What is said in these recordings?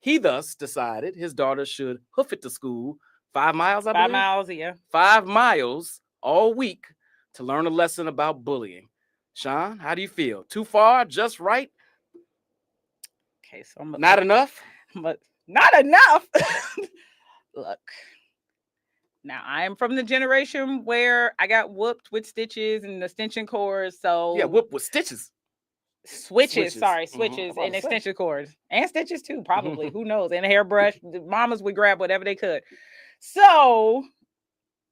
He thus decided his daughter should hoof it to school 5 miles, I 5 believe. miles, yeah. 5 miles all week to learn a lesson about bullying. Sean, how do you feel? Too far? Just right? Okay, so I'm Not enough? but not enough. Look, now I am from the generation where I got whooped with stitches and extension cords. So Yeah, whoop with stitches. switches, Mhm, sorry, I'm switches about and to say. extension cords and stitches too, probably. Who knows? And a hairbrush. The mamas would grab whatever they could. So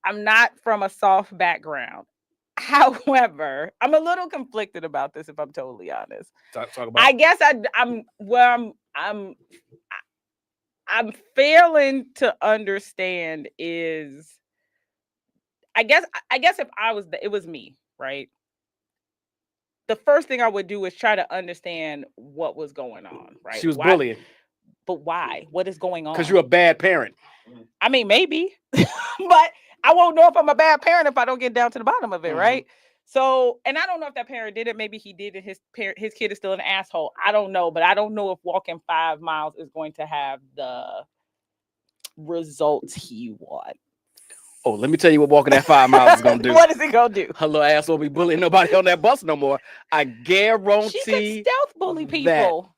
I'm not from a soft background. However, I'm a little conflicted about this, if I'm totally honest. Talk about I it. guess I'm failing to understand is I guess if it was me, right? The first thing I would do is try to understand what was going on, right? She was Why- bullying But why? What is going on? because you're a bad parent. I mean, maybe, but I won't know if I'm a bad parent if I don't get down to the bottom of it, Mhm. right? So, and I don't know if that parent did it. Maybe he did it. His kid is still an asshole. I don't know, but I don't know if walking 5 miles is going to have the results he wants. Oh, let me tell you what walking that 5 miles is gonna do. What is it gonna do? Her little ass won't be bullying nobody on that bus no more. I guarantee. She could stealth bully that- people.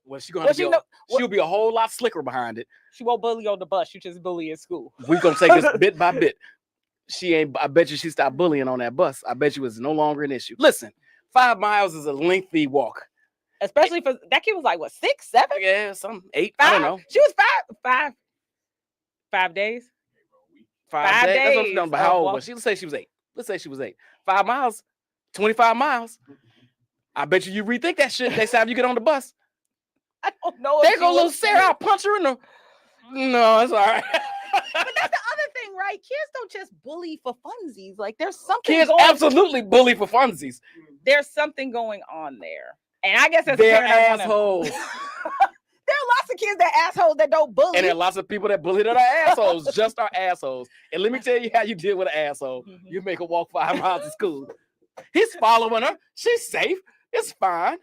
Well, she'll be a whole lot slicker behind it. She won't bully on the bus. She just bully in school. We're gonna take this bit by bit. I bet you she stopped bullying on that bus. I bet you it's no longer an issue. Listen, 5 miles is a lengthy walk. Especially for that kid was like what, 6, 7? Yeah, some 8. 5? I don't know. She was 5 days. 5 days. That's what I'm days talking about. How of old walk- was she? Let's say she was 8. 5 miles, 25 miles. I bet you rethink that shit next time you get on the bus. I don't know. There go little Sarah. I'll punch her in the. No, it's all right. But that's the other thing, right? Kids don't just bully for funsies. Like there's something Kids going. absolutely bully for funsies. There's something going on there, and I guess as a They're parent, I wanna- assholes. There are lots of kids that assholes that don't bully. And there are lots of people that bully that are assholes, just are assholes. And let me tell you how you deal with an asshole. Mhm. You make her walk 5 miles to school. He's following her. She's safe. It's fine.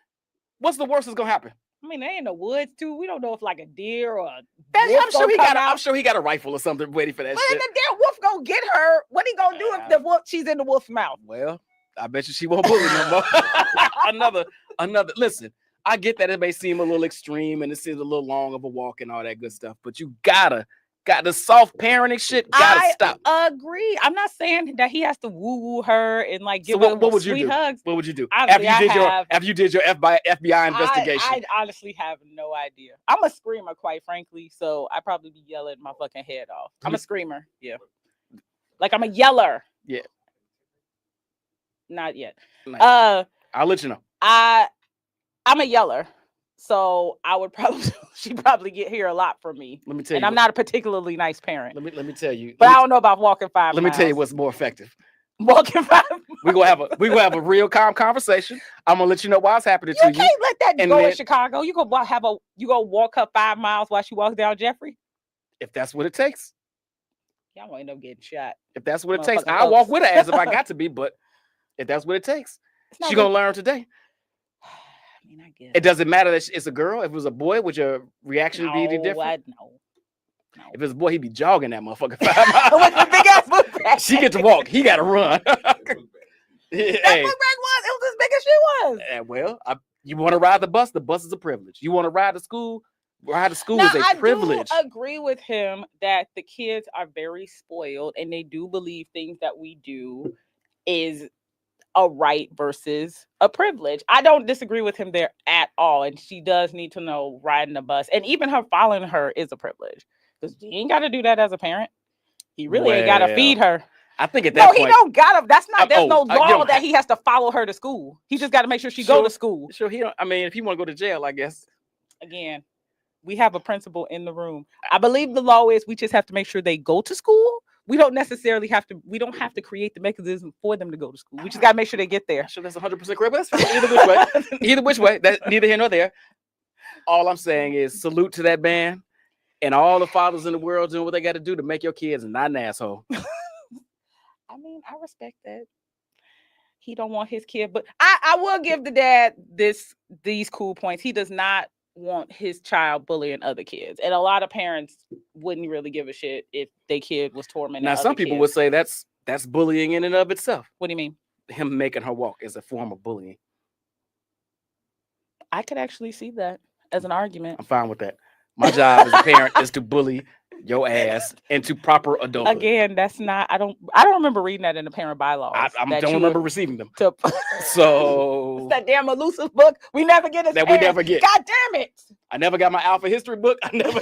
What's the worst that's gonna happen? I mean, they in the woods too. We don't know if like a deer or a I'm wolf sure he gonna got. come I'm out. sure he got a rifle or something waiting for that But shit. if the damn wolf gonna get her, what he gonna do if the wolf she's in the wolf's mouth? Well, I bet you she won't bully no more. another. Listen, I get that it may seem a little extreme and it seems a little long of a walk and all that good stuff, but you got the soft parenting shit. Gotta stop. Agree. I'm not saying that he has to woo her and like give So her what would you sweet do? hugs. What would you do Honestly, after you did your FBI investigation? I honestly have no idea. I'm a screamer, quite frankly, so I'd probably be yelling my fucking head off. I'm a screamer. Yeah. Like I'm a yeller. Yeah. Not yet. Nice. I'll let you know. I'm a yeller. So I would she'd probably hear a lot from me. Let me tell you. And I'm not a particularly nice parent. Let me tell you. But I don't know about walking 5 Let miles. me tell you what's more effective. Walking 5 miles. We're gonna have a real calm conversation. I'm gonna let you know why it's happening to You you. can't let that And go in then- Chicago. You go walk her 5 miles while she walks down Jeffrey. If that's what it takes. Y'all gonna end up getting shot. If that's what it takes, Motherfucking I'll walk folks. with her ass if I got to be, but if that's what it takes, It's not she's really- gonna learn today. I mean, I guess. It doesn't matter that it's a girl. If it was a boy, would your reaction be any different? No. If it's a boy, he'd be jogging that motherfucker 5 miles. With the big ass book bag. She get to walk. He got to run. That Hey, book bag it was as big as she was. well, you want to ride the bus? The bus is a privilege. You want to ride to school? Ride to school Now, is a I privilege. do agree with him that the kids are very spoiled and they do believe things that we do is a right versus a privilege. I don't disagree with him there at all. And she does need to know riding the bus. And even her following her is a privilege. Because he ain't got to do that as a parent. He really ain't got to Well, feed her. I think at that No, point, he don't gotta. That's not. There's no you law don't that have- he has to follow her to school. He just got to make sure she go Sure. to school. sure he don't. I mean, if he want to go to jail, I guess. Again, we have a principal in the room. I believe the law is we just have to make sure they go to school. We don't necessarily have to. We don't have to create the mechanism for them to go to school. We just got to make sure they get there. I'm sure that's 100% correct. But that's fine. Either which way. Either which way. That's neither here nor there. All I'm saying is salute to that man and all the fathers in the world doing what they got to do to make your kids not an asshole. I mean, I respect that. He don't want his kid, but I will give the dad these cool points. He does not want his child bullying other kids. And a lot of parents wouldn't really give a shit if their kid was tormenting Now, some people would say that's bullying in and of itself. What do you mean? Him making her walk is a form of bullying. I could actually see that as an argument. I'm fine with that. My job as a parent is to bully your ass into proper adulthood. Again, that's not. I don't remember reading that in the parent bylaws. I don't remember receiving them. So it's that damn elusive book we never get. We never get. God damn it! I never got my alpha history book. I never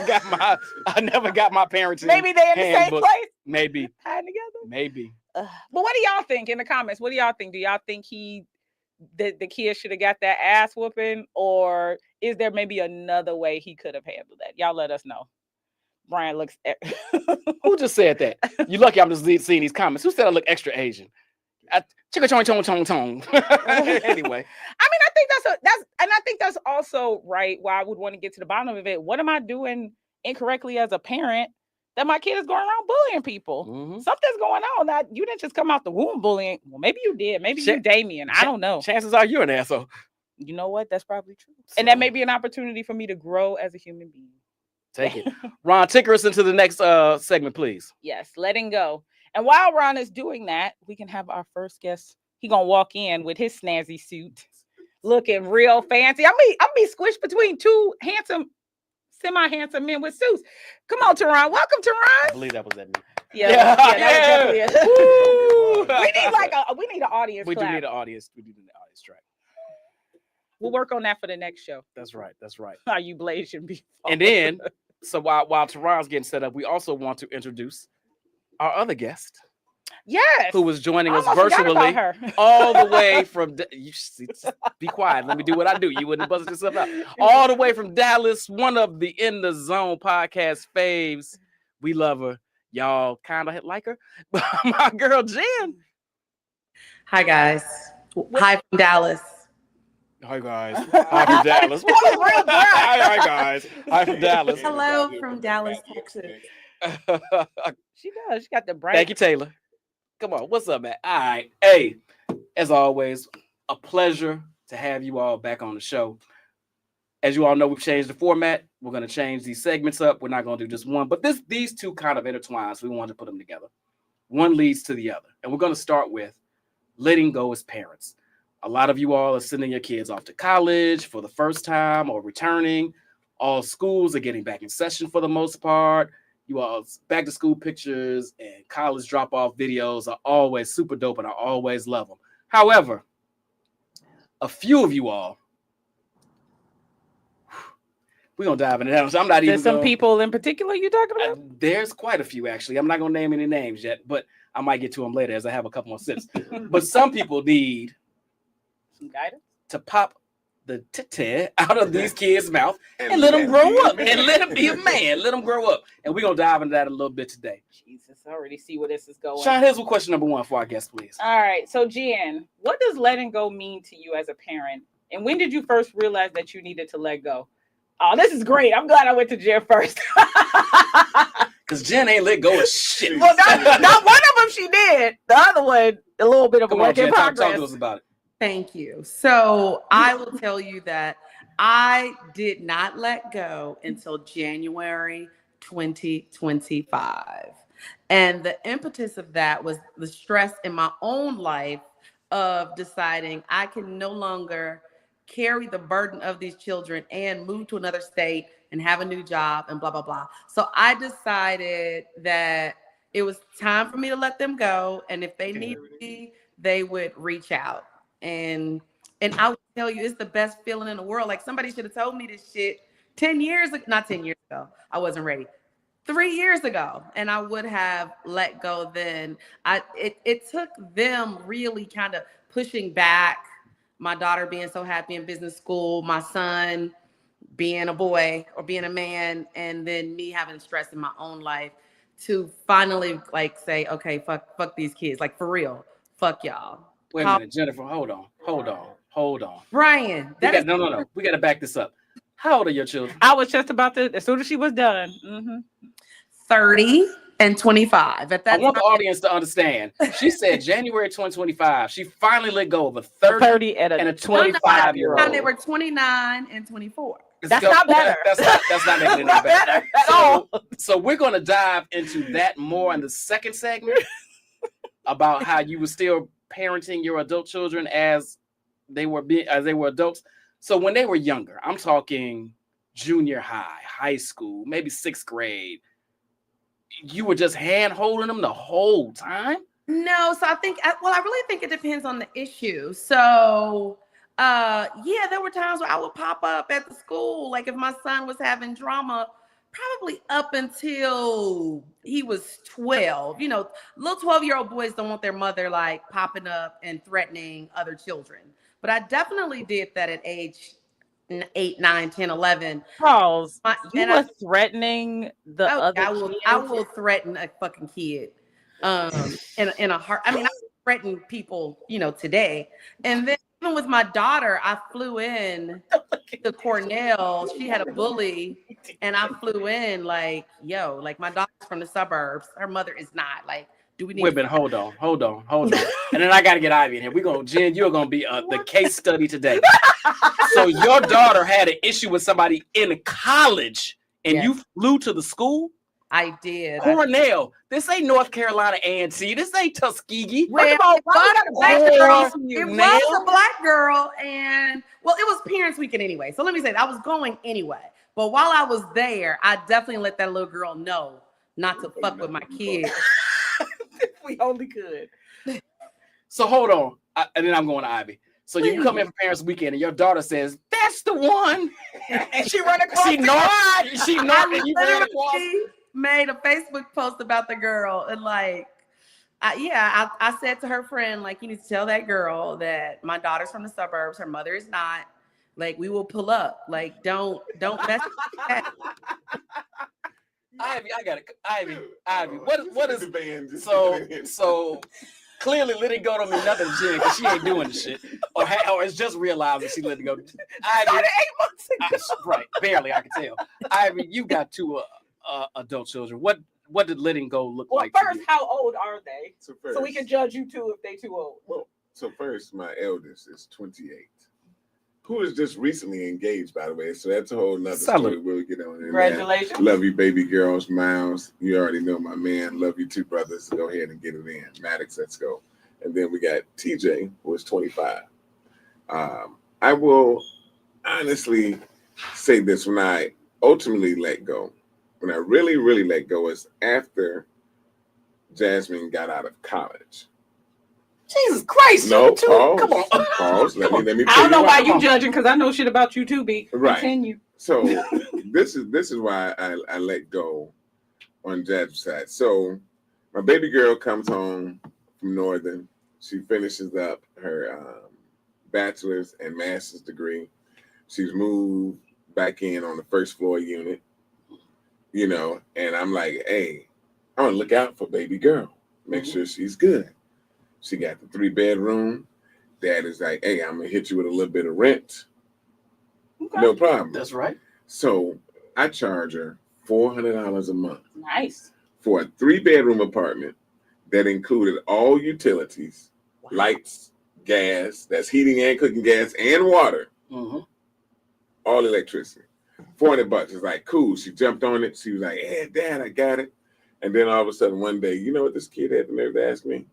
got my parenting. Maybe they in the same place. Maybe tied together. Maybe. But what do y'all think in the comments? What do y'all think? Do y'all think the kid should have got that ass whooping, or is there maybe another way he could have handled that? Y'all let us know. Brian looks. Who just said that? You lucky I'm just seeing these comments. Who said I look extra Asian? Chicka chong chong chong chong. Anyway, I mean, I think that's also right. Why I would want to get to the bottom of it. What am I doing incorrectly as a parent that my kid is going around bullying people? Mm-hmm. Something's going on. Now, you didn't just come out the womb bullying. Well, maybe you did. Maybe you Damien. I don't know. Chances are you're an asshole. You know what? That's probably true. And that may be an opportunity for me to grow as a human being. Take it. Ron, take us into the next segment, please. Yes, letting go. And while Ron is doing that, we can have our first guest. He gonna walk in with his snazzy suit, looking real fancy. I'm be squished between two semi-handsome men with suits. Come on, Teron. Welcome, Teron. I believe that was that me. Yeah. That was we need an audience. We clap. do need an audience. We do need an audience track. We'll work on that for the next show. That's right. Are you blazing before? And then, so while Teron's getting set up, we also want to introduce our other guest. Yes. Who was joining us virtually all the way from be quiet. Let me do what I do. You wouldn't buzz yourself out. All the way from Dallas, one of the In the Zone podcast faves. We love her. Y'all kind of like her. My girl Jen. Hi guys. Hi from Dallas. Hi guys. Hi from Dallas. Hi guys. Hi from Dallas. Hello from Dallas, Texas. She does. She got the bright. Thank you, Taylor. Come on. What's up, man? All right. Hey, as always, a pleasure to have you all back on the show. As you all know, we've changed the format. We're going to change these segments up. We're not going to do just one, but these two kind of intertwine, so we wanted to put them together. One leads to the other. And we're going to start with letting go as parents. A lot of you all are sending your kids off to college for the first time or returning. All schools are getting back in session for the most part. You all's back to school pictures and college drop-off videos are always super dope, and I always love them. However, a few of you all, we're going to dive into that. So I'm not even. There's some people in particular you talking about? There's quite a few, actually. I'm not going to name any names yet, but I might get to them later as I have a couple more sips. But some people need some guidance to pop the titty out of these kids' mouth and let them grow up and let them be a man. Let them grow up. And we're going to dive into that a little bit today. Jesus, I already see where this is going. Sean, here's question number one for our guest, please. All right. So, Jen, what does letting go mean to you as a parent? And when did you first realize that you needed to let go? Oh, this is great. I'm glad I went to Jen first. Because Jen ain't let go of shit. Well, not one of them she did. The other one, a little bit of a work in progress. Talk to us about it. Thank you. So I will tell you that I did not let go until January 2025. And the impetus of that was the stress in my own life of deciding I can no longer carry the burden of these children and move to another state and have a new job and blah, blah, blah. So I decided that it was time for me to let them go. And if they needed me, they would reach out. And I would tell you, it's the best feeling in the world. Like somebody should have told me this shit 10 years ago, not 10 years ago. I wasn't ready. 3 years ago, and I would have let go then. It took them really kind of pushing back, my daughter being so happy in business school, my son being a boy or being a man, and then me having stress in my own life to finally like say, okay, fuck these kids. Like for real, fuck y'all. Wait a minute, Jennifer, hold on. Brian, no. We got to back this up. How old are your children? I was just about to, as soon as she was done. 30 and 25. At that I want the audience to understand. She said January 2025. She finally let go of a 30 and a 25-year-old. They were 29 and 24. That's not better. That's not making it not better. better at all. So we're going to dive into that more in the second segment about how you were still parenting your adult children as they were adults. So when they were younger, I'm talking junior high school, maybe 6th grade, you were just hand holding them the whole time? No, so I really think it depends on the issue. So there were times where I would pop up at the school, like if my son was having drama, probably up until he was 12. You know, little 12-year-old boys don't want their mother like popping up and threatening other children. But I definitely did that at age 8, 9, 10, 11. Pause. You were threatening the other I will threaten a fucking kid. In a heart. I mean, I threaten people, today. And then even with my daughter, I flew in to Cornell. She had a bully, and I flew in like my daughter's from the suburbs. Her mother is not. Like, do we need? Wait a minute. Hold on. And then I got to get Ivy in here. Jen, you're gonna be the case study today. So your daughter had an issue with somebody in college, and you flew to the school. I did. Cornell. This ain't North Carolina A&T. This ain't Tuskegee. Well, it was a black girl, and it was Parents Weekend anyway. So let me say that I was going anyway. But while I was there, I definitely let that little girl know not to fuck with my kids. We only could. So hold on, and then I'm going to Ivy. So you come in for Parents Weekend, and your daughter says, "That's the one," and she run across. She knocked, and you ran across. Made a Facebook post about the girl, and I said to her friend, like, you need to tell that girl that my daughter's from the suburbs, her mother is not. Like, we will pull up. Like, don't mess with that. Ivy, I got it. Ivy, what is so clearly let it go don't mean nothing to Jen because she ain't doing the shit, or it's just realized that she let it go. Ivy, 8 months ago. Right, barely, I can tell. Ivy, you got 2 adult children. What did letting go look like? Well, first, how old are they? So we can judge you too if they too old. Well, so first, my eldest is 28, who is just recently engaged, by the way. So that's a whole nother story we'll get on. Congratulations. Love you, baby girls. Miles, you already know my man. Love you, 2 brothers. Go ahead and get it in. Maddox, let's go. And then we got TJ, who is 25. I will honestly say this: when I ultimately let go, when I really, really let go, is after Jasmine got out of college. Jesus Christ! No, come on. Pause. Let me. I don't know why you judging because I know shit about you too, B. Right. Continue. So this is why I let go on Jasmine's side. So my baby girl comes home from Northern. She finishes up her bachelor's and master's degree. She's moved back in on the first floor unit. And I'm like, hey, I want to look out for baby girl. Make sure she's good. She got the 3-bedroom. Dad is like, hey, I'm going to hit you with a little bit of rent. Okay. No problem. That's right. So I charge her $400 a month. Nice. For a 3-bedroom apartment that included all utilities, lights, gas, that's heating and cooking gas and water, all electricity. $400 is like, cool. She jumped on it. She was like, hey, Dad, I got it. And then all of a sudden one day, you know what this kid had the nerve to ask me?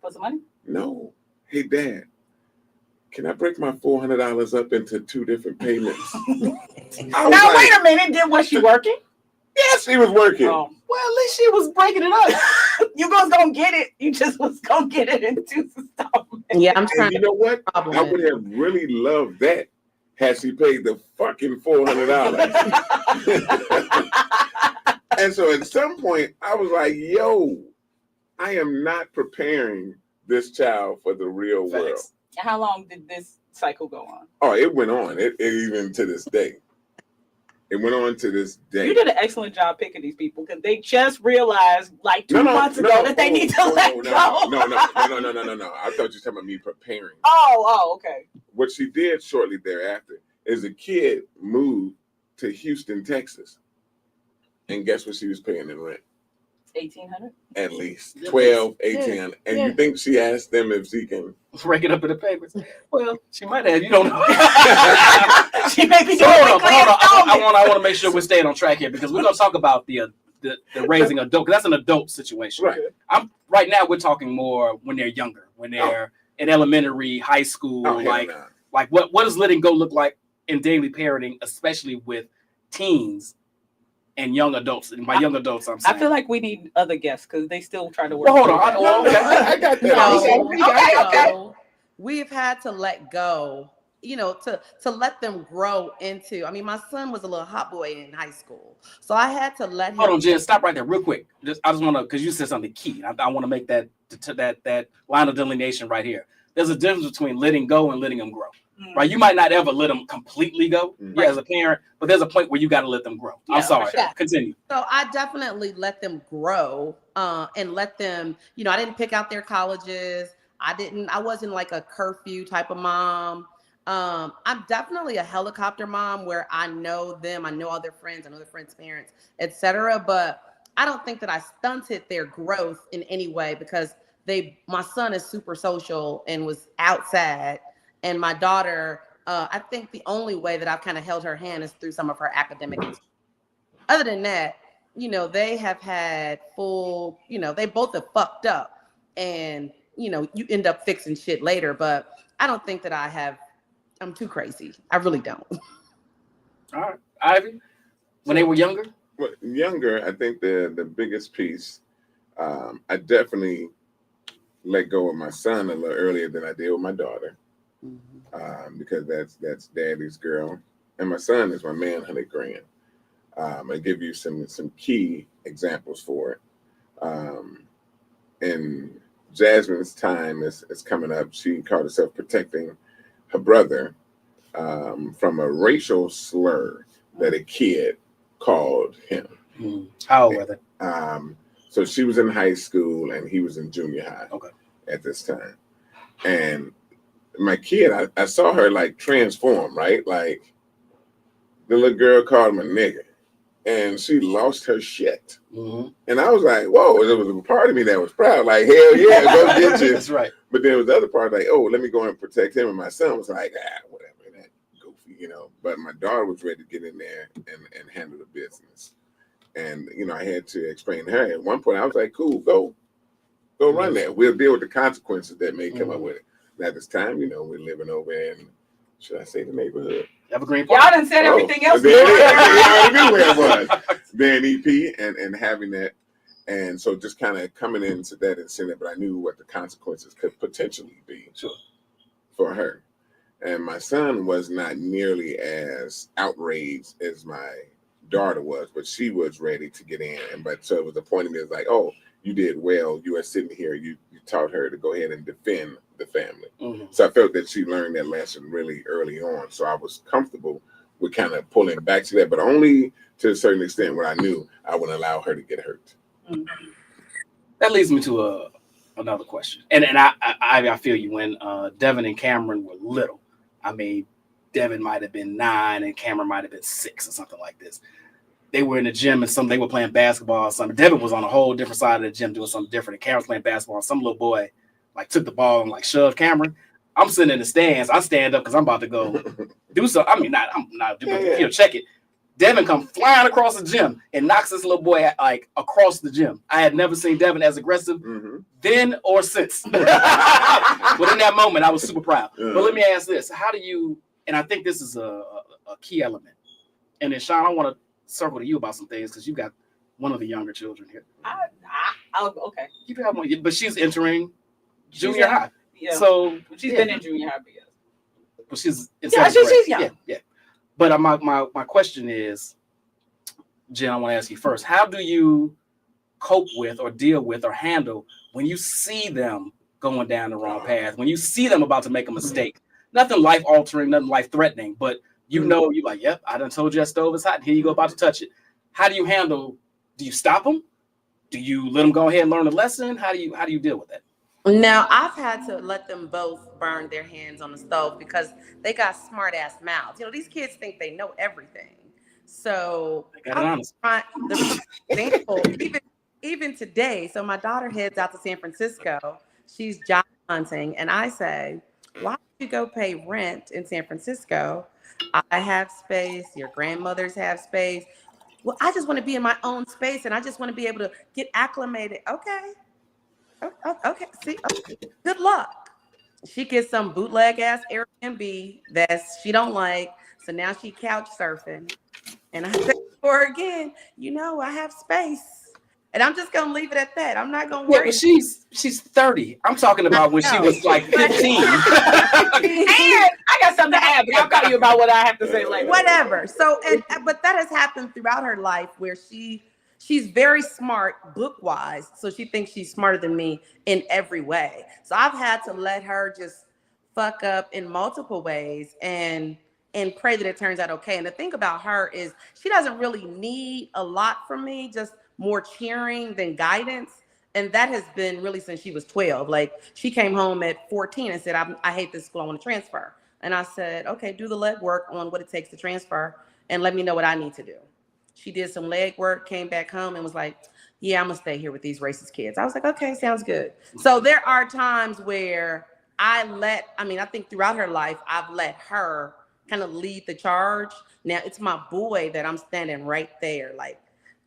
For some money? No. Hey, Dad, can I break my $400 up into 2 different payments? Now, wait a minute. Was she working? Yes, she was working. Well, at least she was breaking it up. You was going to get it. You just was going to get it in 2 installments. Yeah, I'm trying. And you know what? I would have really loved that had she paid the fucking $400. And so at some point, I was like, yo, I am not preparing this child for the real world. How long did this cycle go on? Oh, it went on. It even to this day. It went on to this day. You did an excellent job picking these people because they just realized like 2 months ago that they need to let go. No. I thought you were talking about me preparing. Oh, okay. What she did shortly thereafter is a kid moved to Houston, Texas. And guess what she was paying in rent? $1,800. At least 12, 18. Yeah. And Yeah. you think she asked them if she can? Break it up in the papers. Well, she might have. You don't know. She may be So doing hold on. weekly I installments. want to make sure we're staying on track here because we're going to talk about the raising adult. Because that's an adult situation. Right. Right now. We're talking more when they're younger, when they're in elementary, high school. Oh, hell nah. Like what does letting go look like in daily parenting, especially with teens and young adults? And by young adults, I'm saying. I feel like we need other guests because they still trying to work. Well, hold on. I got that. Okay. We've had to let go, to let them grow into. I mean, my son was a little hot boy in high school, so I had to let him. Hold on, Jen. Stop right there, real quick. I just want to, because you said something key. I want to make that line of delineation right here. There's a difference between letting go and letting them grow. Right? You might not ever let them completely go, as a parent, but there's a point where you got to let them grow. I'm sorry. Sure. Continue. So I definitely let them grow, and let them. I didn't pick out their colleges. I wasn't like a curfew type of mom. I'm definitely a helicopter mom where I know them, I know all their friends, I know their friends' parents, etc. But I don't think that I stunted their growth in any way because my son is super social and was outside. And my daughter, I think the only way that I've kind of held her hand is through some of her academic. Other than that, they have had full, they both have fucked up and, you end up fixing shit later. But I don't think that I'm too crazy. I really don't. All right. Ivy, when they were younger? Well, younger, I think the biggest piece, I definitely let go of my son a little earlier than I did with my daughter. Because that's daddy's girl, and my son is my manhood grand. I give you some key examples for it. And Jasmine's time is coming up. She called herself protecting her brother from a racial slur that a kid called him. How old were they? So she was in high school and he was in junior high at this time, and my kid, I saw her like transform, right? Like the little girl called him a nigga and she lost her shit. And I was like, whoa, there was a part of me that was proud. Like, hell yeah, go get you. That's right. But then there was the other part like, oh, let me go and protect him. And my son was like, whatever, that goofy, But my daughter was ready to get in there and handle the business. And, I had to explain to her. At one point, I was like, cool, go run that. We'll deal with the consequences that may come up with it. At this time, we're living over in, should I say the neighborhood? Evergreen Park. Park. Y'all done said everything else. They already knew where it was. Then EP and having that. And so just kind of coming into that incentive, but I knew what the consequences could potentially be for her. And my son was not nearly as outraged as my daughter was, but she was ready to get in. So it was a point of me, it's like, oh, you did well. You are sitting here. You taught her to go ahead and defend the family. So I felt that she learned that lesson really early on. So I was comfortable with kind of pulling back to that, but only to a certain extent where I knew I wouldn't allow her to get hurt. That leads me to another question. And I feel you. When Devin and Cameron were little, I mean, Devin might have been 9 and Cameron might have been 6 or something like this. They were in the gym and they were playing basketball or something. Devin was on a whole different side of the gym doing something different. And Cameron was playing basketball. Some little boy took the ball and shoved Cameron. I'm sitting in the stands. I stand up because I'm about to go do something. I mean, I'm not doing check it. Devin comes flying across the gym and knocks this little boy across the gym. I had never seen Devin as aggressive then or since. But in that moment, I was super proud. But let me ask this. How do you, and I think this is a key element. And then, Sean, I want to circle to you about some things because you got one of the younger children here. Okay. You have one, but she's entering junior high. Yeah. So she's been in junior high, but she's in she's young. Yeah. But my question is, Jen, I want to ask you first. How do you cope with or deal with or handle when you see them going down the wrong path? When you see them about to make a mistake? Nothing life altering, nothing life threatening, but you're like, yep, I done told you that stove is hot. Here you go, about to touch it. How do you handle? Do you stop them? Do you let them go ahead and learn a lesson? How do you deal with that? Now, I've had to let them both burn their hands on the stove because they got smart ass mouths. These kids think they know everything. So I got it honest. The example, even today, so my daughter heads out to San Francisco. She's job hunting, and I say, why don't you go pay rent in San Francisco? I have space. Your grandmothers have space. Well, I just want to be in my own space, and I just want to be able to get acclimated. Okay. Okay. See, okay. Good luck. She gets some bootleg ass Airbnb that she don't like. So now she couch surfing. And I said to her again, I have space. And I'm just gonna leave it at that. I'm not gonna Yeah, worry. but she's 30. I'm talking about when she was like 15. And I got something to add, but I'll call you about what I have to say later. Whatever. So, but that has happened throughout her life where she's very smart book wise. So she thinks she's smarter than me in every way. So I've had to let her just fuck up in multiple ways and pray that it turns out okay. And the thing about her is she doesn't really need a lot from me, just more cheering than guidance. And that has been really since she was 12. Like she came home at 14 and said, I hate this school, I want to transfer. And I said, okay, do the legwork on what it takes to transfer and let me know what I need to do. She did some legwork, came back home and was like, yeah, I'm gonna stay here with these racist kids. I was like, okay, sounds good. So there are times where I think throughout her life, I've let her kind of lead the charge. Now it's my boy that I'm standing right there, like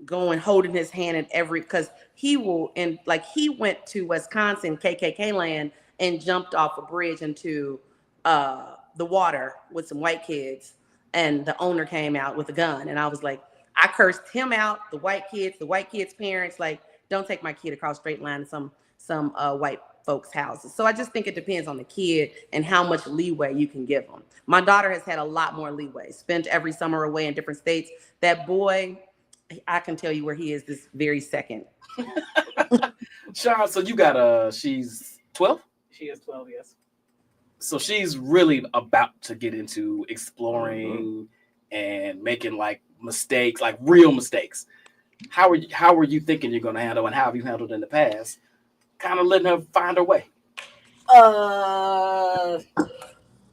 going, holding his hand in because he went to Wisconsin, KKK land, and jumped off a bridge into the water with some white kids. And the owner came out with a gun. And I was like, I cursed him out, the white kids' parents, like, don't take my kid across straight line to some white folks' houses. So I just think it depends on the kid and how much leeway you can give them. My daughter has had a lot more leeway, spent every summer away in different states. That boy, I can tell you where he is this very second. Sean, so you got she's 12? She is 12, yes. So she's really about to get into exploring and making like mistakes, like real mistakes. How are you thinking you're gonna handle, and how have you handled in the past? Kind of letting her find her way.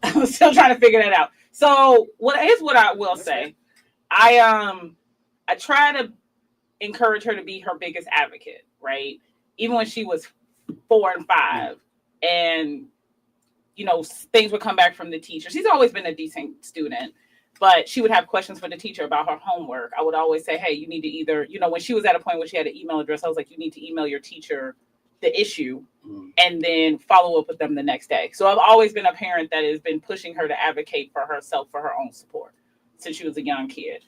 I'm still trying to figure that out. So what I will say. I try to encourage her to be her biggest advocate, right? Even when she was 4 and 5, and things would come back from the teacher. She's always been a decent student, but she would have questions for the teacher about her homework. I would always say, hey, you need to either, when she was at a point where she had an email address, I was like, you need to email your teacher the issue and then follow up with them the next day. So I've always been a parent that has been pushing her to advocate for herself, for her own support since she was a young kid.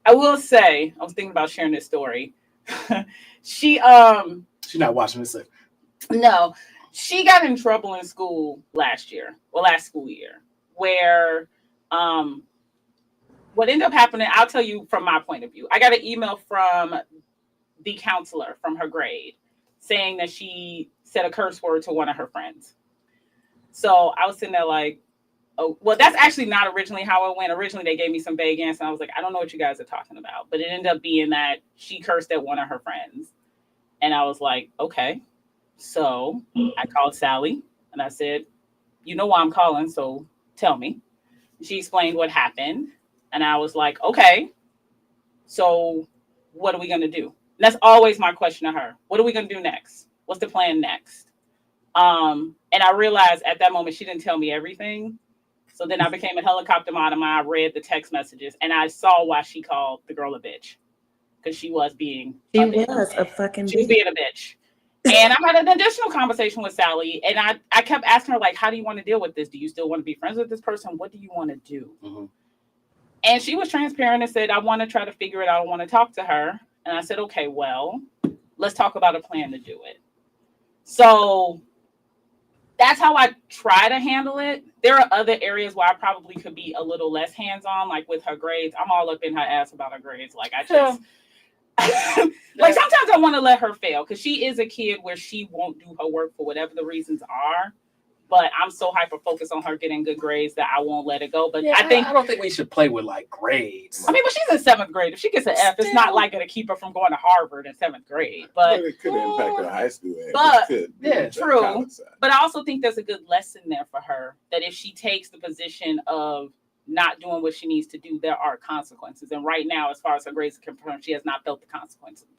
I will say, I was thinking about sharing this story. She's not watching this. No, she got in trouble in school last school year, where what ended up happening, I'll tell you from my point of view. I got an email from the counselor from her grade saying that she said a curse word to one of her friends. So I was sitting there like, oh, well, that's actually not originally how it went. Originally, they gave me some vague answer. And I was like, I don't know what you guys are talking about. But it ended up being that she cursed at one of her friends. And I was like, okay. So I called Sally and I said, you know why I'm calling, so tell me. She explained what happened. And I was like, okay, so what are we going to do? And that's always my question to her. What are we going to do next? What's the plan next? And I realized at that moment, she didn't tell me everything. So then I became a helicopter mom. I read the text messages and I saw why she called the girl a bitch. Because she was being a fucking bitch. She was being a bitch. And I had an additional conversation with Sally. And I kept asking her, like, how do you want to deal with this? Do you still want to be friends with this person? What do you want to do? Mm-hmm. And she was transparent and said, I want to try to figure it out. I want to talk to her. And I said, okay, well, let's talk about a plan to do it. So that's how I try to handle it. There are other areas where I probably could be a little less hands-on, like with her grades. I'm all up in her ass about her grades. Like I just, like sometimes I want to let her fail because she is a kid where she won't do her work for whatever the reasons are. But I'm so hyper-focused on her getting good grades that I won't let it go. But I don't think we should play with like grades. I mean, but she's in 7th grade. If she gets an F, it's not like going to keep her from going to Harvard in 7th grade. But it could impact her high school. But true. But I also think there's a good lesson there for her that if she takes the position of not doing what she needs to do, there are consequences. And right now, as far as her grades are concerned, she has not felt the consequences.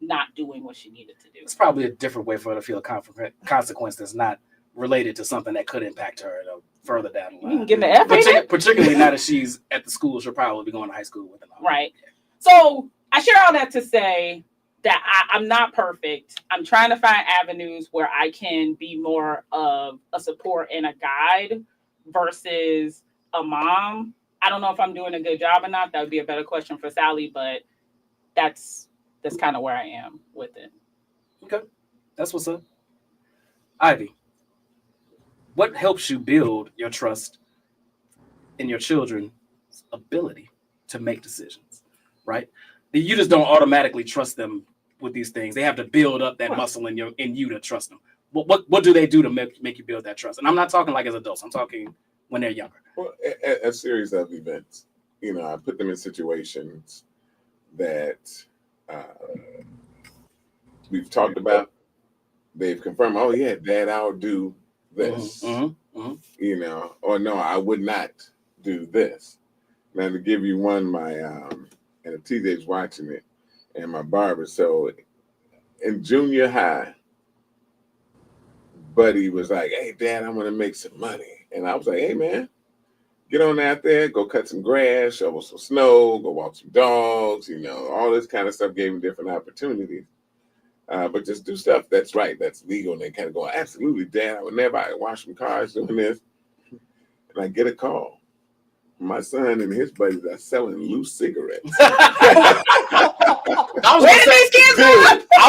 not doing what she needed to do. It's probably a different way for her to feel a consequence that's not related to something that could impact her further down the line. You can give the F in it. Particularly now that she's at the school, she'll probably be going to high school with them. Right. So I share all that to say that I'm not perfect. I'm trying to find avenues where I can be more of a support and a guide versus a mom. I don't know if I'm doing a good job or not. That would be a better question for Sally, but that's kind of where I am with it. Okay. That's what's up. Ivy, what helps you build your trust in your children's ability to make decisions, right? You just don't automatically trust them with these things. They have to build up that muscle in you to trust them. What do they do to make you build that trust? And I'm not talking like as adults. I'm talking when they're younger. Well, a series of events. I put them in situations that we've talked about. They've confirmed, oh yeah, Dad, I'll do this. Or no, I would not do this. Now to give you one, my and TJ's watching it, and my barber. So in junior high, Buddy was like, hey Dad, I'm gonna make some money. And I was like, hey man, get on out there, go cut some grass, shovel some snow, go walk some dogs, all this kind of stuff. Gave him different opportunities. But just do stuff that's right, that's legal. And they kind of go, absolutely, Dad, I would never wash some cars doing this. And I get a call. My son and his buddies are selling loose cigarettes. I was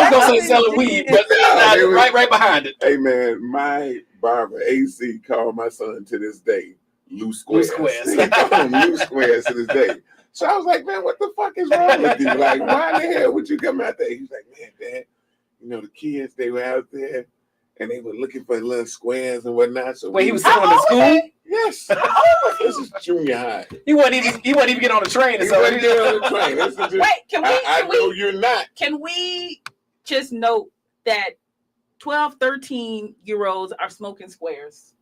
gonna say selling weed, but right behind it. Hey man, my barber AC called my son to this day loose squares. He called them loose squares to this day. So I was like, man, what the fuck is wrong with you? Like, why the hell would you come out there? He's like, man, Dad, the kids, they were out there and they were looking for little squares and whatnot. So wait, he was still in the school? Yes. This is junior high. He wasn't even get on the train. He wasn't get on the train. Wait, I know you're not. Can we just note that 12, 13-year-olds are smoking squares?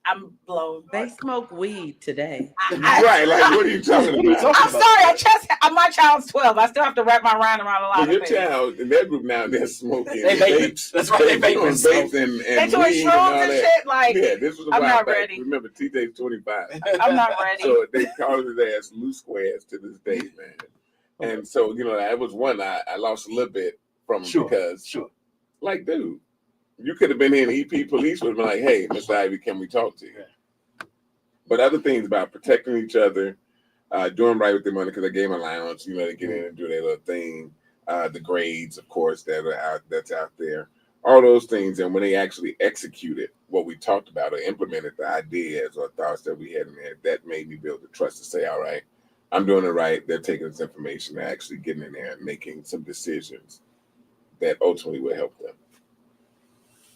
I'm blown. They smoke weed today. Right, like what are you talking about? I'm sorry, my child's 12. I still have to wrap my mind around a lot of your things. child in that group now, they're smoking. They vaping. That's right, they vaping. And they doing weed shrooms and shit. Like, yeah, this was a I'm while not back. ready. Remember, TJ's 25. I'm not ready. So they call his ass loose squares to this day, man. And so, that was one I lost a little bit from him because, like, dude, you could have been in EP police would have been like, hey, Mr. Ivy, can we talk to you? But other things about protecting each other, doing right with their money because they gave them allowance, they get in and do their little thing. The grades, of course, that's out there. All those things. And when they actually executed what we talked about or implemented the ideas or thoughts that we had in there, that made me build the trust to say, all right, I'm doing it right. They're taking this information and actually getting in there and making some decisions that ultimately will help them.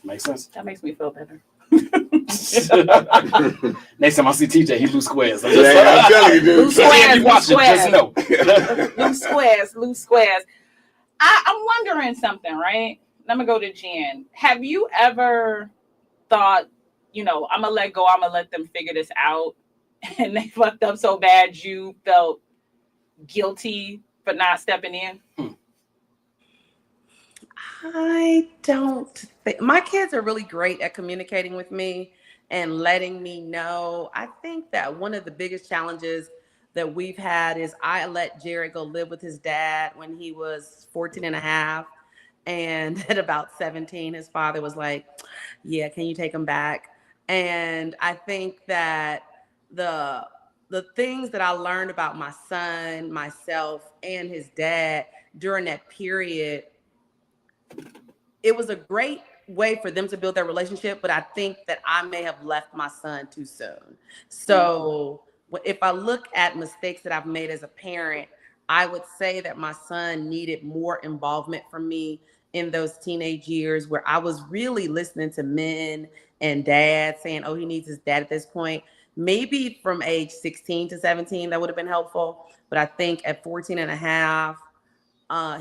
Makes sense. That makes me feel better. Next time I see TJ, he loose squares. I'm telling you, dude. Loose squares, just know. Loose squares. I'm wondering something, right? Let me go to Jen. Have you ever thought, I'm going to let go, I'm going to let them figure this out, and they fucked up so bad you felt guilty for not stepping in? I don't think my kids are really great at communicating with me and letting me know. I think that one of the biggest challenges that we've had is I let Jared go live with his dad when he was 14 and a half. And at about 17, his father was like, yeah, can you take him back? And I think that the things that I learned about my son, myself, and his dad during that period, it was a great way for them to build their relationship, but I think that I may have left my son too soon. So if I look at mistakes that I've made as a parent, I would say that my son needed more involvement from me in those teenage years where I was really listening to men and dads saying, oh, he needs his dad at this point. Maybe from age 16 to 17, that would have been helpful. But I think at 14 and a half,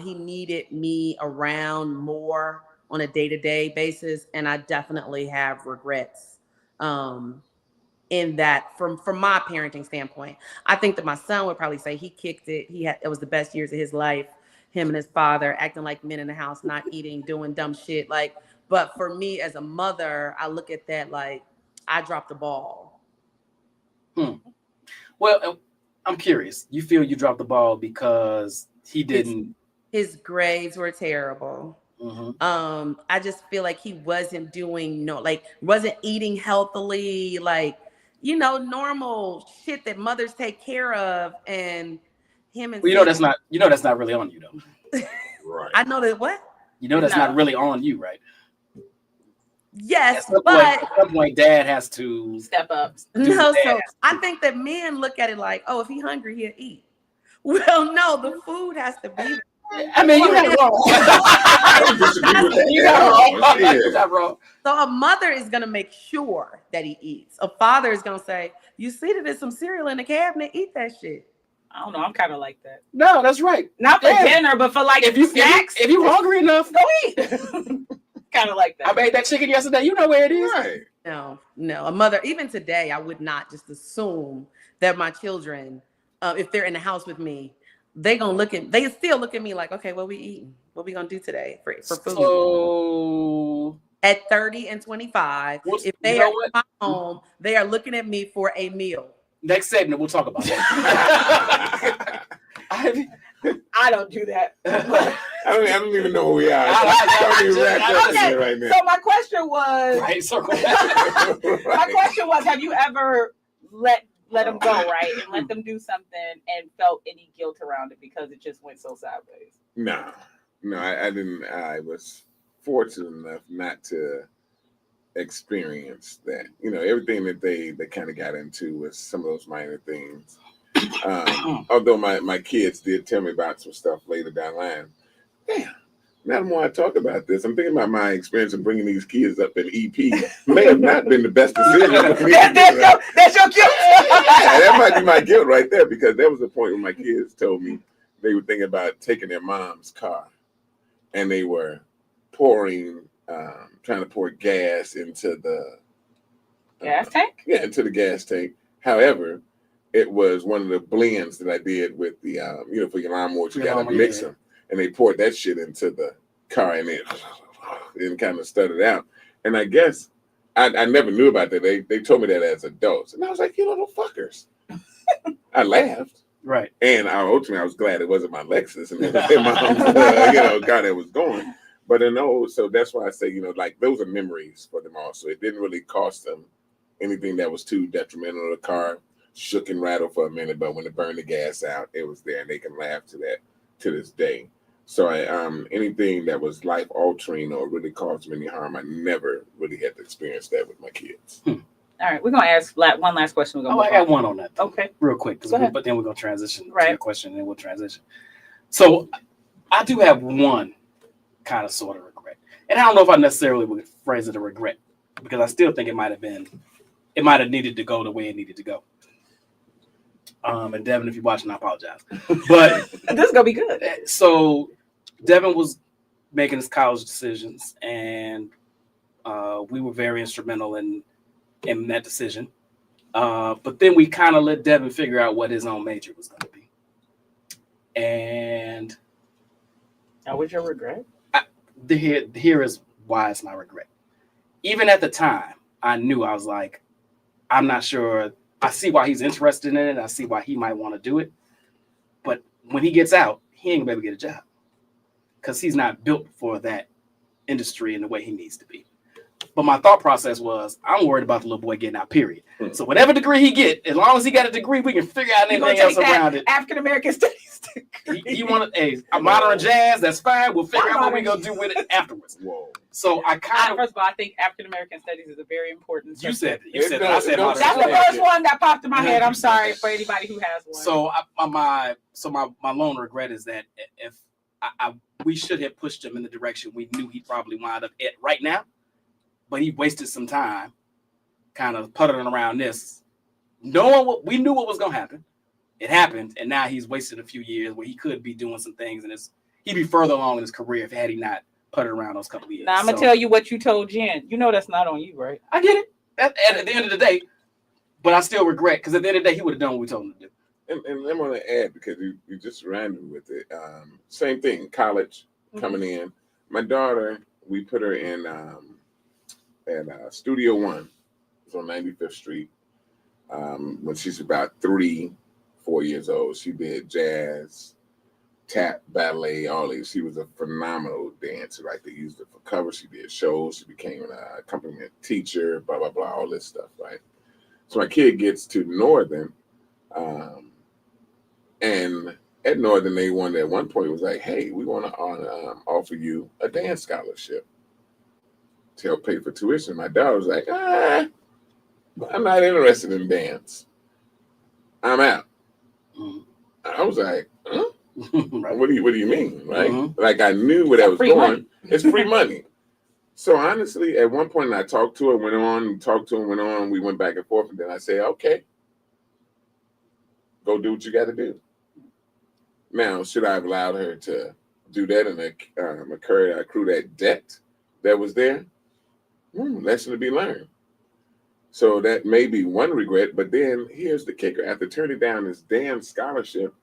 he needed me around more on a day-to-day basis. And I definitely have regrets in that from my parenting standpoint. I think that my son would probably say he kicked it. It was the best years of his life. him and his father acting like men in the house, not eating, doing dumb shit. Like, but for me as a mother, I look at that like I dropped the ball. Well, I'm curious. You feel you dropped the ball because he didn't. His grades were terrible. I just feel like he wasn't doing wasn't eating healthily, like, you know, normal shit that mothers take care of. And him and well, that's not really on you though. Right. I know that what? That's not really on you, right? Yes, at some point, dad has to step up. No, so I think that men look at it like, oh, if he's hungry, he'll eat. Well, no, the food has to be there. I mean, you're not wrong. You're not wrong. So a mother is gonna make sure that he eats. A father is gonna say, "You see that there's some cereal in the cabinet? Eat that shit." I don't know. I'm kind of like that. No, that's right. Not for dinner, but for like snacks. If you hungry enough, go eat. Kind of like that. I made that chicken yesterday. You know where it is. Right. No. A mother, even today, I would not just assume that my children, if they're in the house with me, they still look at me like, okay, what we eating? What we gonna do today for food? So at 30 and 25, if they are in my home, they are looking at me for a meal. Next segment, we'll talk about that. I don't do that. I don't even know where we are. I don't even wrapped up in here right now. So my question was, my question was, have you ever let them go, right, and let them do something and felt any guilt around it because it just went so sideways? No, I didn't. I was fortunate enough not to experience that. You know, everything that they kind of got into was some of those minor things. Although my kids did tell me about some stuff later down the line. Damn, now the more I talk about this, I'm thinking about my experience of bringing these kids up in EP. May have not been the best decision. That's your guilt. Yeah, that might be my guilt right there, because there was a point when my kids told me they were thinking about taking their mom's car, and they were trying to pour gas into the gas tank. Yeah, into the gas tank. However, it was one of the blends that I did with the for your lawnmower, you gotta mix them, and they poured that shit into the car, and it kind of stuttered out. And I guess I never knew about that. They told me that as adults, and I was like, you little fuckers. I laughed. Right. And ultimately, I was glad it wasn't my Lexus and it was in my car that was going. But so that's why I say, like, those are memories for them also. It didn't really cost them anything that was too detrimental. The car shook and rattled for a minute, but when it burned the gas out, it was there, and they can laugh to that to this day. So anything that was life altering or really caused me any harm, I never really had to experience that with my kids. All right, we're gonna ask one last question. I got one on that. Okay, real quick, but then we're gonna transition to your question, and then we'll transition. So I do have one kind of sort of regret, and I don't know if I necessarily would phrase it a regret, because I still think it might have needed to go the way it needed to go. And Devin, if you're watching, I apologize, but this is gonna be good. So Devin was making his college decisions, and we were very instrumental in that decision. But then we kind of let Devin figure out what his own major was going to be. And now, what's your regret? Here is why it's my regret. Even at the time, I knew, I was like, I'm not sure. I see why he's interested in it. I see why he might want to do it. But when he gets out, he ain't going to be able to get a job, because he's not built for that industry in the way he needs to be. But my thought process was, I'm worried about the little boy getting out, period. So whatever degree he get, as long as he got a degree, we can figure out anything else around it. African American studies degree. You want a modern jazz? That's fine. We'll figure out what we're going to do with it afterwards. Whoa. So I kind of... First of all, I think African American studies is a very important subject. You said it. I said modern That's jazz. the first one that popped in my head. I'm sorry for anybody who has one. So my lone regret is that if we should have pushed him in the direction we knew he'd probably wind up at right now, but he wasted some time kind of puttering around this, knowing we knew what was going to happen. It happened, and now he's wasted a few years where he could be doing some things, and he'd be further along in his career if had he not puttered around those couple of years. Now I'm gonna tell you what you told Jen. You know that's not on you, right? I get it. At the end of the day, but I still regret, because at the end of the day, he would have done what we told him to do. and I'm going to add, because you just ran with it. Same thing, college coming in. My daughter, we put her in at Studio One. It's on 95th Street. When she's about 3-4 years old, she did jazz, tap, ballet, all these. She was a phenomenal dancer. Like, they used her for cover. She did shows. She became an accompaniment teacher, blah, blah, blah, all this stuff, right? So my kid gets to Northern, and at Northern, they wanted at one point, was like, hey, we want to offer you a dance scholarship to help pay for tuition. My daughter was like, I'm not interested in dance. I'm out. I was like, huh? Right. What do you mean, right? Like, I knew where that was going. Money. It's free money. So honestly, at one point, I talked to her, went on, talked to him, went on. We went back and forth, and then I said, okay, go do what you got to do. Now, should I have allowed her to do that and accrue that debt that was there? Lesson to be learned. So that may be one regret, but then here's the kicker. After turning down this damn scholarship,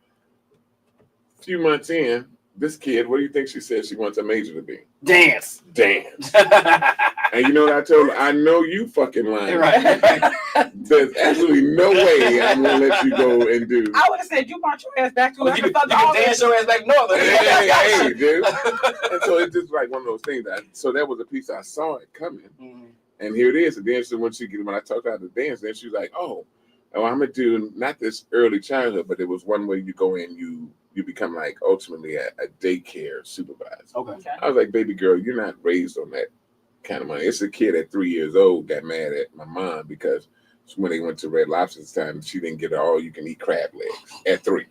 a few months in, this kid, what do you think she said she wants a major to be? Dance. And you know what I told her? I know you fucking lying. Right. There's absolutely no way I'm going to let you go and do. I would have said you march your ass back to You can dance your ass back northern. Hey, dude. And so it's just like one of those things. So that was a piece I saw it coming. And here it is. And then when I talked about the dance, then she was like, oh, I'm going to do not this early childhood, but it was one way you go in, you become like ultimately a daycare supervisor. Okay. I was like, baby girl, you're not raised on that kind of money. It's a kid at 3 years old got mad at my mom because when they went to Red Lobster this time, she didn't get all you can eat crab legs at 3.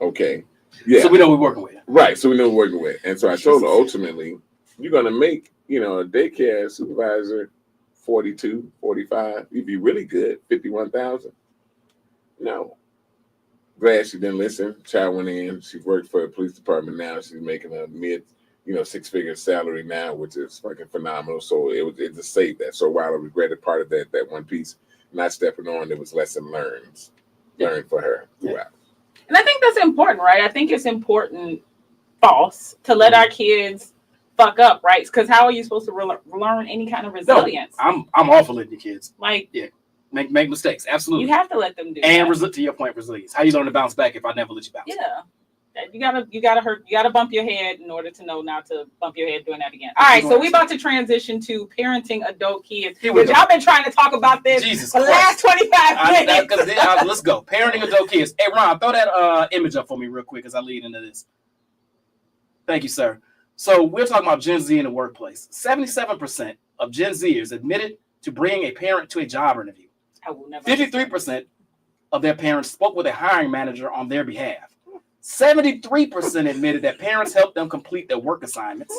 Okay. Yeah. So we know we're working with. Right. So we know we're working with. And so I told her ultimately, you're going to make, a daycare supervisor 42, 45. You'd be really good, 51,000. No. Glad she didn't listen. Child went in. She worked for a police department now. She's making a mid, 6-figure salary now, which is fucking phenomenal. So it just saved that. So while I regretted part of that one piece, not stepping on, it was lesson learned for her throughout. And I think that's important, right? I think it's important, boss, to let our kids fuck up, right? Because how are you supposed to learn any kind of resilience? No, I'm all for letting the kids make mistakes. Absolutely. You have to let them do and that. To your point, resilience. How you learn to bounce back if I never let you bounce? Yeah. You gotta bump your head in order to know not to bump your head doing that again. All right, so we about to transition to parenting adult kids. Which y'all been trying to talk about this for the last 25 minutes. Let's go. Parenting adult kids. Hey, Ron, throw that image up for me real quick as I lead into this. Thank you, sir. So we're talking about Gen Z in the workplace. 77% of Gen Zers admitted to bringing a parent to a job interview. 53% of their parents spoke with a hiring manager on their behalf. 73% admitted that parents helped them complete their work assignments.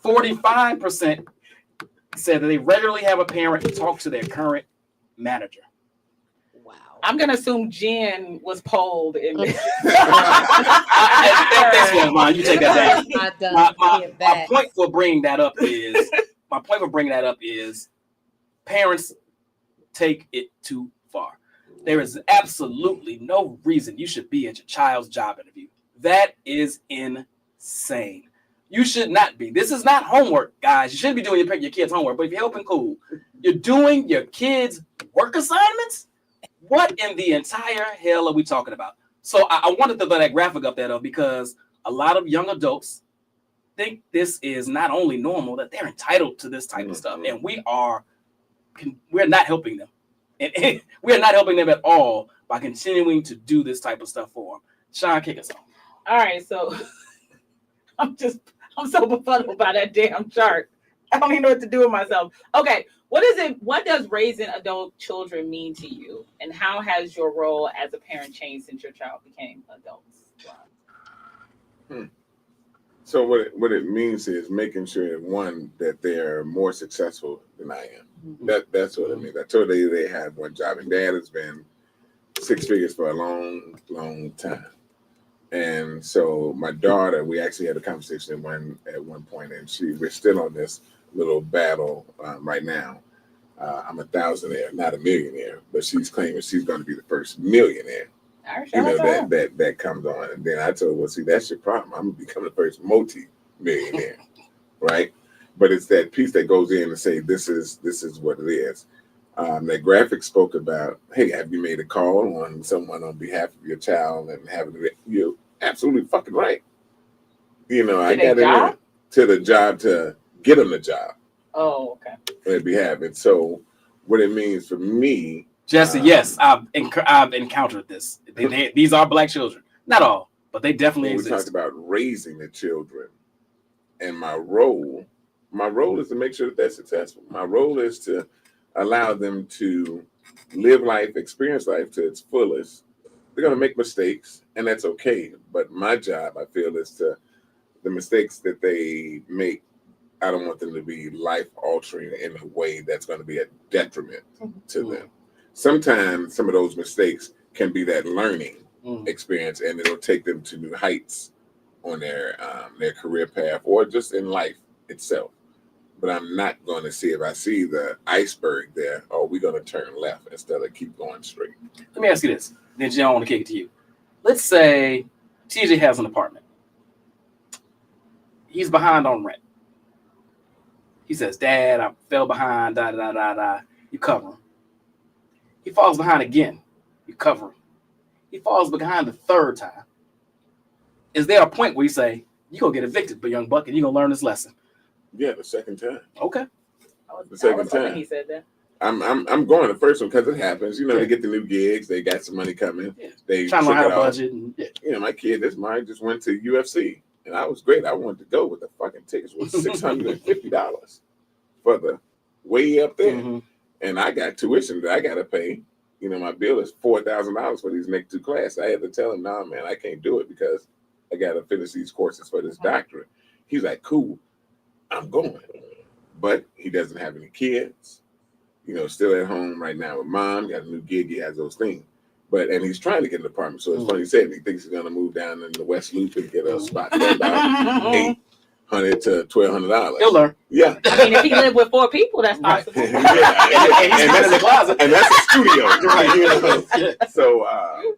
45% said that they regularly have a parent talk to their current manager. Wow. I'm going to assume Jen was polled in this. That's one, Ron. You take that down. My point for bringing that up is parents take it too far. There is absolutely no reason you should be at your child's job interview. That is insane. You should not be. This is not homework, guys. You shouldn't be doing your kids' homework, but if you're helping, cool. You're doing your kids' work assignments? What in the entire hell are we talking about? So I wanted to throw that graphic up there, because a lot of young adults think this is not only normal, that they're entitled to this type of stuff. And we're not helping them. And we're not helping them at all by continuing to do this type of stuff for them. Sean, kick us off. All right, so I'm so befuddled by that damn chart. I don't even know what to do with myself. Okay, what does raising adult children mean to you? And how has your role as a parent changed since your child became adults? So what it means is making sure, one, that they're more successful than I am. That's what it means. I told you they had one job, and Dad has been 6 figures for a long, long time. And so my daughter, we actually had a conversation at one point, and we're still on this little battle right now. I'm a thousandaire, not a millionaire, but she's claiming she's going to be the first millionaire. You know, that comes on. And then I told her, well, see, that's your problem. I'm going to become the first multi-millionaire, right? But it's that piece that goes in and say, this is what it is. That graphic spoke about, hey, have you made a call on someone on behalf of your child and having it? You're absolutely fucking right. You know, I got it to the job to get them the job. Oh, okay. On their behalf. And so what it means for me, Jesse, yes, I've encountered this. These are Black children. Not all, but they definitely exist. We talked about raising the children. And my role is to make sure that they're successful. My role is to allow them to live life, experience life to its fullest. They're going to make mistakes, and that's okay. But my job, I feel, is to the mistakes that they make, I don't want them to be life-altering in a way that's going to be a detriment to them. Sometimes some of those mistakes can be that learning experience, and it'll take them to new heights on their career path or just in life itself. But I'm not going to see, if I see the iceberg there, we're going to turn left instead of keep going straight. Let me ask you this. Then, Jen, I want to kick it to you. Let's say TJ has an apartment. He's behind on rent. He says, Dad, I fell behind, You cover him. He falls behind again. You cover him. He falls behind the third time. Is there a point where you say, you're going to get evicted, but young buck, and you're going to learn this lesson? Yeah, the second time. Okay. The second time. He said that. I'm going the first one because it happens. You know, they get the new gigs. They got some money coming. Yeah. They trying to learn how to budget. And, You know, my kid, mine just went to UFC. And I was great. I wanted to go, with the fucking tickets was $650 for the way up there. Mm-hmm. And I got tuition that I got to pay. You know, my bill is $4,000 for these next two classes. I had to tell him, nah, man, I can't do it because I got to finish these courses for this doctorate. He's like, cool, I'm going. But he doesn't have any kids. You know, still at home right now with mom, got a new gig, he has those things. And he's trying to get an apartment. So it's funny he said he thinks he's going to move down in the West Loop and get a spot for about $800 to $1,200. He'll learn. Yeah. I mean, if he lived with 4 people, that's possible. Yeah. and that's a closet. And that's a studio. Right? You know?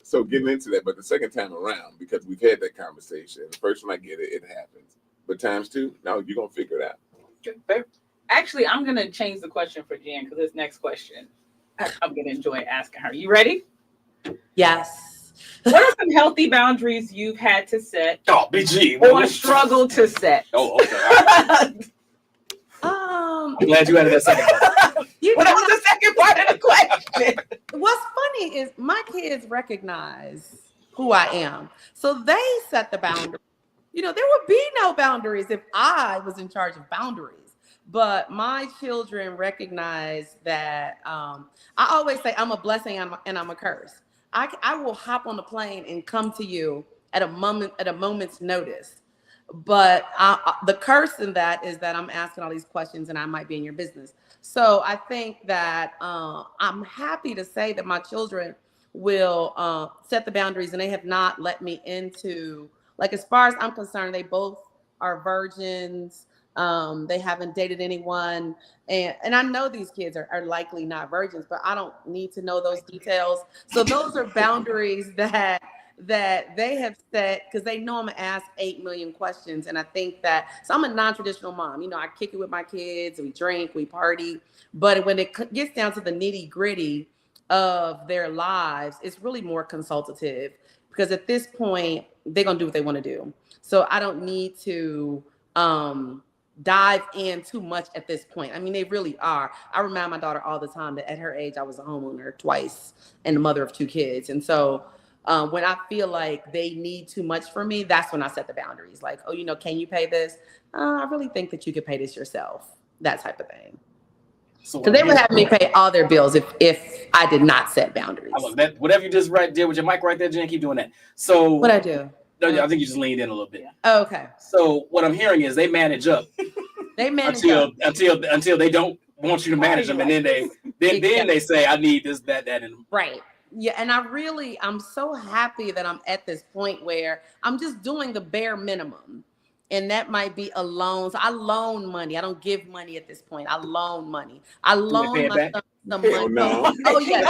So getting into that. But the second time around, because we've had that conversation, the first one I get it, it happens. But times two, now you're going to figure it out. Okay, fair. Actually, I'm going to change the question for Jen because this next question, I'm going to enjoy asking her. You ready? Yes. What are some healthy boundaries you've had to set BG. or struggle to set? Oh, okay. I'm glad you added that second part. What was the second part of the question? What's funny is my kids recognize who I am. So they set the boundary. You know, there would be no boundaries if I was in charge of boundaries. But my children recognize that I always say I'm a blessing and I'm a curse. I will hop on the plane and come to you at a moment's notice. But the curse in that is that I'm asking all these questions and I might be in your business. So I think that I'm happy to say that my children will set the boundaries, and they have not let me into, like, as far as I'm concerned, they both are virgins. They haven't dated anyone. And I know these kids are likely not virgins, but I don't need to know those details. So those are boundaries that they have set because they know I'm gonna ask 8 million questions. And I think that, so I'm a non-traditional mom. You know, I kick it with my kids, we drink, we party. But when it gets down to the nitty gritty of their lives, it's really more consultative because at this point, they're gonna do what they wanna do. So I don't need to dive in too much at this point. I mean, they really are. I remind my daughter all the time that at her age, I was a homeowner twice and the mother of 2 kids. And so when I feel like they need too much from me, that's when I set the boundaries. Like, oh, you know, can you pay this? I really think that you could pay this yourself. That type of thing. Because they would have me pay all their bills if I did not set boundaries. I love that. Whatever you just did with your mic right there, Jen, keep doing that. So what I do? No, I think you just leaned in a little bit. Oh, okay. So what I'm hearing is they manage up. They manage until they don't want you to manage them, and then they say, I need this, that, and right. Yeah, and I'm so happy that I'm at this point where I'm just doing the bare minimum. And that might be a loan. So I loan money. I don't give money at this point. I loan money. I loan my son some money. No. Oh, yes.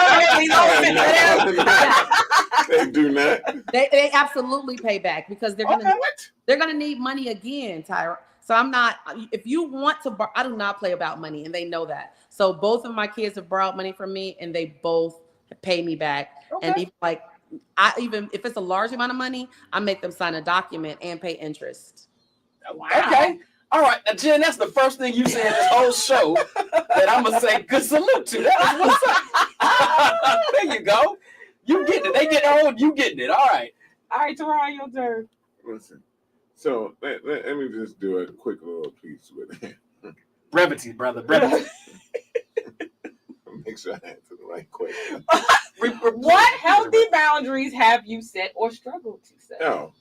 They do not. They absolutely pay back because they're gonna Okay. they're gonna need money again, Tyra. So I'm not. If you want to, I do not play about money, and they know that. So both of my kids have borrowed money from me, and they both pay me back. Okay. And even even if it's a large amount of money, I make them sign a document and pay interest. Wow. Okay. All right. Now, Jen, that's the first thing you said this whole show that I'm going to say good salute to. That is what's up. There you go. You getting it. They get old, you getting it. All right. All right, Tara, your turn. Listen. So let me just do a quick little piece with it. Brevity, brother. Brevity. Make sure I answer the right question. What healthy boundaries have you set or struggled to set? No.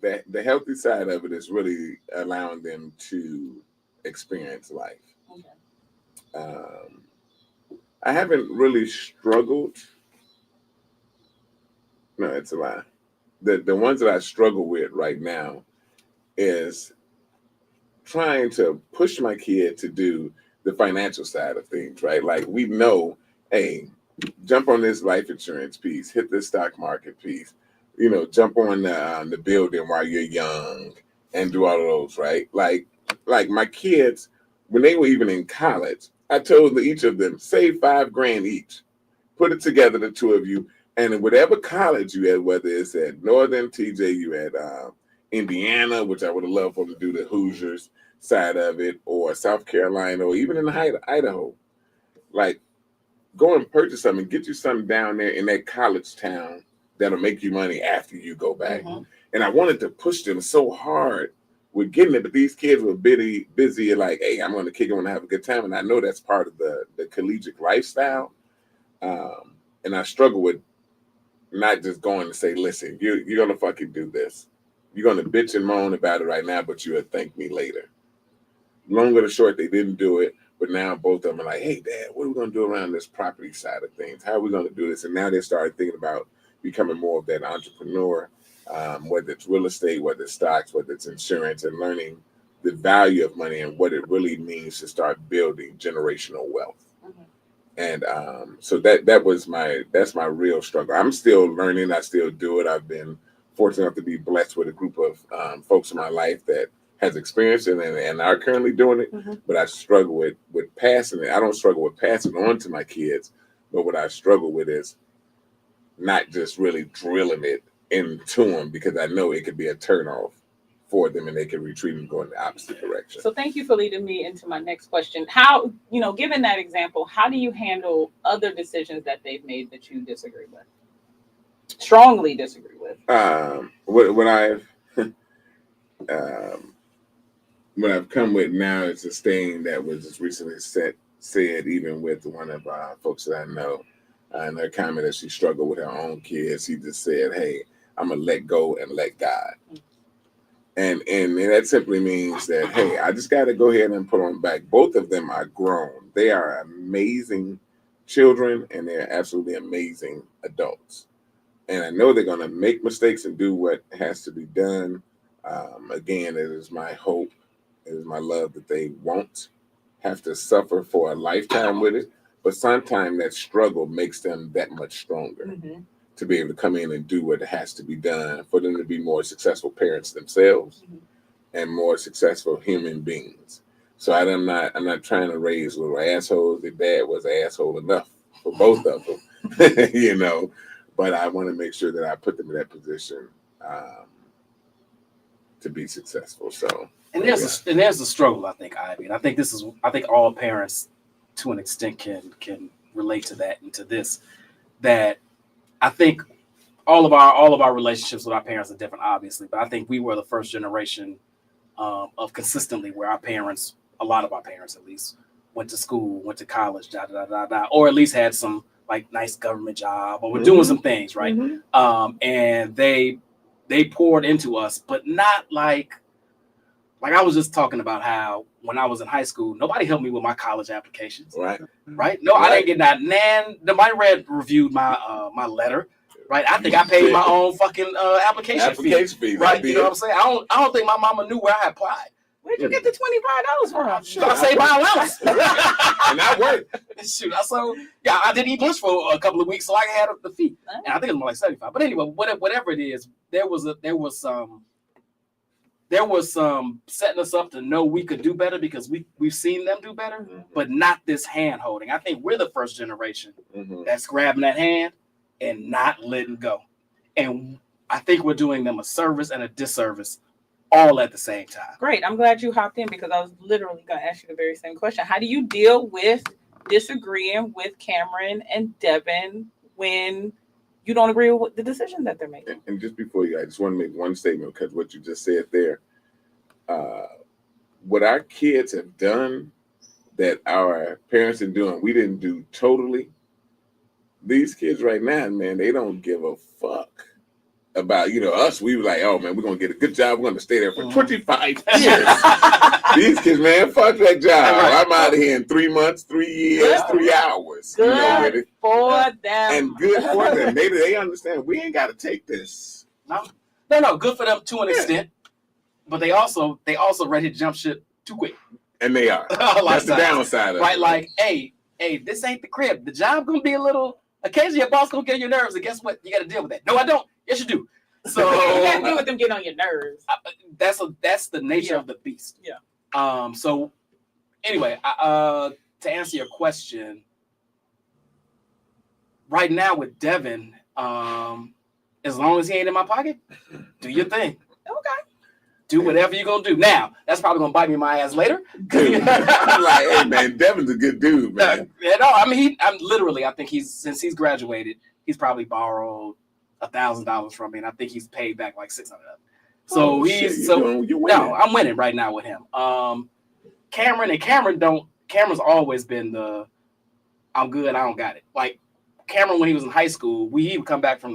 The healthy side of it is really allowing them to experience life. Okay. I haven't really struggled. No, it's a lie. The ones that I struggle with right now is trying to push my kid to do the financial side of things, right? Like we know, hey, jump on this life insurance piece, hit this stock market piece, jump on the building while you're young and do all of those, right? Like my kids, when they were even in college, I told each of them, save $5,000 each, put it together, the two of you, and in whatever college you at, whether it's at Northern, TJ, you at Indiana, which I would have loved for them to do the Hoosiers side of it, or South Carolina, or even in Idaho, like go and purchase something, get you something down there in that college town that'll make you money after you go back. Mm-hmm. And I wanted to push them so hard with getting it, but these kids were busy like, hey, I'm going to kick it and have a good time. And I know that's part of the collegiate lifestyle. And I struggle with not just going to say, listen, you're going to fucking do this. You're going to bitch and moan about it right now, but you'll thank me later. Long or short, they didn't do it. But now both of them are like, hey, Dad, what are we going to do around this property side of things? How are we going to do this? And now they started thinking about becoming more of that entrepreneur, whether it's real estate, whether it's stocks, whether it's insurance, and learning the value of money and what it really means to start building generational wealth. Mm-hmm. And so that's my real struggle. I'm still learning. I still do it. I've been fortunate enough to be blessed with a group of folks in my life that has experienced it and are currently doing it. Mm-hmm. But I struggle with passing it. I don't struggle with passing on to my kids, but what I struggle with is not just really drilling it into them, because I know it could be a turnoff for them and they can retreat and go in the opposite direction. So thank you for leading me into my next question. How, given that example, how do you handle other decisions that they've made that you disagree with? Strongly disagree with? What I've come with now is a saying that was just recently said even with one of folks that I know, and her comment that she struggled with her own kids. She just said, hey, I'm going to let go and let God. And that simply means that, hey, I just got to go ahead and put on back. Both of them are grown. They are amazing children, and they're absolutely amazing adults. And I know they're going to make mistakes and do what has to be done. Again, it is my hope, it is my love that they won't have to suffer for a lifetime with it. But sometimes that struggle makes them that much stronger. Mm-hmm. To be able to come in and do what has to be done for them to be more successful parents themselves, mm-hmm. and more successful human beings. So I'm not trying to raise little assholes. Their dad was an asshole enough for both of them, but I want to make sure that I put them in that position to be successful. So, and there's a struggle, I think, Ivy. And I think all parents to an extent can relate to that and to this, that I think all of our relationships with our parents are different, obviously, but I think we were the first generation of consistently where a lot of our parents at least, went to school, went to college, or at least had some like nice government job, or were mm-hmm. doing some things, right? Mm-hmm. And they poured into us, but not like I was just talking about how when I was in high school, nobody helped me with my college applications. Right? No, right. I didn't get that. Nobody reviewed my letter. Right? I think I paid my own fucking application fee. Right? You know what I'm saying? I don't think my mama knew where I applied. Where'd you get the $25 from? So I saved my allowance. And that worked. Shoot, I didn't eat lunch for a couple of weeks, so I had the fee. And I think it was more like 75. But anyway, whatever it is, there was some setting us up to know we could do better because we've seen them do better, but not this hand holding. I think we're the first generation that's grabbing that hand and not letting go. And I think we're doing them a service and a disservice all at the same time. Great. I'm glad you hopped in because I was literally going to ask you the very same question. How do you deal with disagreeing with Cameron and Devin when you don't agree with the decision that they're making? And just before I just want to make one statement because what you just said there. What our kids have done that our parents are doing, we didn't do totally. These kids right now, man, they don't give a fuck about, us. We were like, oh, man, we're going to get a good job. We're going to stay there for 25 years. These kids, man, fuck that job. I'm out of here in 3 months, 3 years, 3 hours. Good for them. And good for them. They understand we ain't got to take this. No, good for them to an extent. But they also ready to jump ship too quick. And they are. That's the downside of it. Right, like, hey, this ain't the crib. The job going to be a little, occasionally your boss going to get on your nerves, and guess what? You got to deal with that. No, I don't. Yes, you do. So you got to deal with them getting on your nerves. That's the nature of the beast. Yeah. So anyway, to answer your question, right now with Devin, as long as he ain't in my pocket, do your thing. Okay. Do whatever you're gonna do. Now, that's probably gonna bite me in my ass later. Dude, I'm like, hey man, Devin's a good dude, man. I think since he's graduated, he's probably borrowed $1,000 from me, and I think he's paid back like $600. So you're winning. No, I'm winning right now with him. Cameron's always been the I'm good, I don't got it. Like Cameron, when he was in high school, he would come back from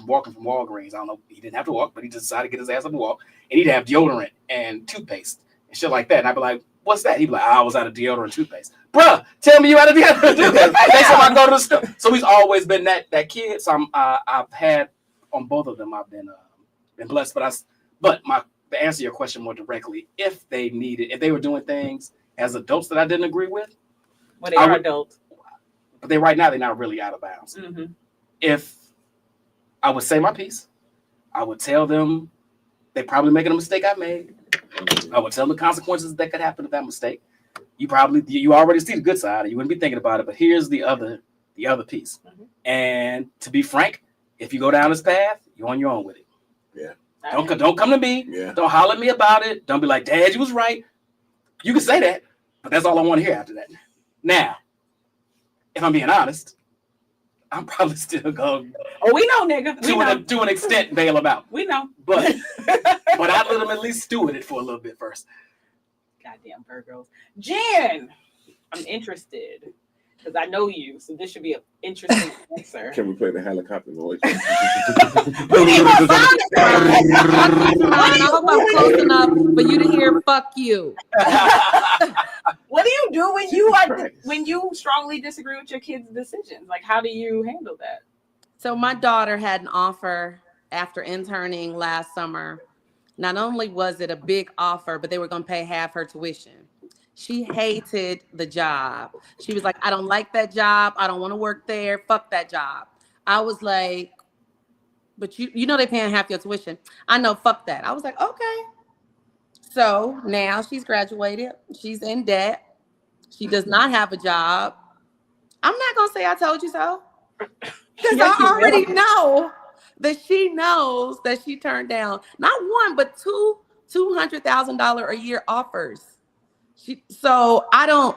walking from Walgreens. I don't know, he didn't have to walk, but he just decided to get his ass up and walk. And he'd have deodorant and toothpaste and shit like that. And I'd be like, what's that? He'd be like, I was out of deodorant and toothpaste. Bruh, tell me you out of deodorant and toothpaste. Next time I go to the store. So he's always been that kid. So I've had on both of them, I've been blessed. But to answer your question more directly, if they were doing things as adults that I didn't agree with. Well, they are adults. But right now, they're not really out of bounds. Mm-hmm. If I would say my piece, I would tell them they're probably making a mistake I made. I would tell them the consequences that could happen to that mistake. You already see the good side. You wouldn't be thinking about it, but here's the other piece. Mm-hmm. And to be frank, if you go down this path, you're on your own with it. Yeah. Don't come to me. Yeah. Don't holler at me about it. Don't be like, Dad, you was right. You can say that, but that's all I want to hear after that. Now, if I'm being honest, I'm probably still going. Oh, we know, nigga. To an extent, bail them out. We know, but I let them at least steward it for a little bit first. Goddamn Virgos, Jen. I'm interested because I know you, so this should be an interesting answer. Can we play the helicopter noise? I hope I'm close enough for you to hear "fuck you." What do you do when you strongly disagree with your kids' decisions? Like, how do you handle that? So my daughter had an offer after interning last summer. Not only was it a big offer, but they were going to pay half her tuition. She hated the job. She was like, I don't like that job. I don't want to work there. Fuck that job. I was like, but you know they're paying half your tuition. I know, fuck that. I was like, okay. So now she's graduated. She's in debt. She does not have a job. I'm not going to say I told you so. Because I already know that she knows that she turned down not one, but two $200,000 a year offers. So I don't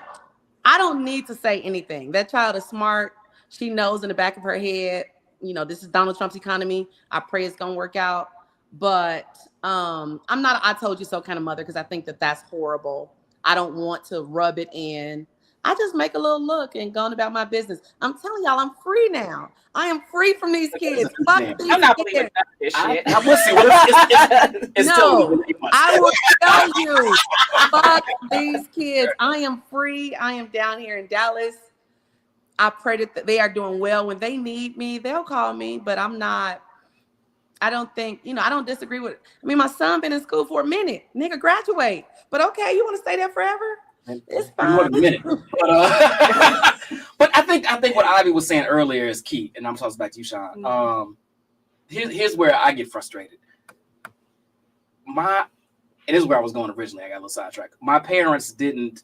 need to say anything. That child is smart. She knows in the back of her head, this is Donald Trump's economy. I pray it's going to work out. But I'm not I told you so kind of mother because I think that that's horrible. I don't want to rub it in. I just make a little look and go on about my business. I'm telling y'all, I'm free now. I am free from these kids. Fuck these I'm not kids. believing this shit. I will see. No, I will tell you, fuck these kids. I am free. I am down here in Dallas. I pray that they are doing well. When they need me, they'll call me, but I'm not I don't think, I don't disagree with. I mean, my son been in school for a minute. Nigga, graduate. But okay, you want to stay there forever? It's fine. More than a minute. But, but I think what Ivy was saying earlier is key, and I'm talking back to you, Sean. Here's where I get frustrated. And this is where I was going originally. I got a little sidetracked. My parents didn't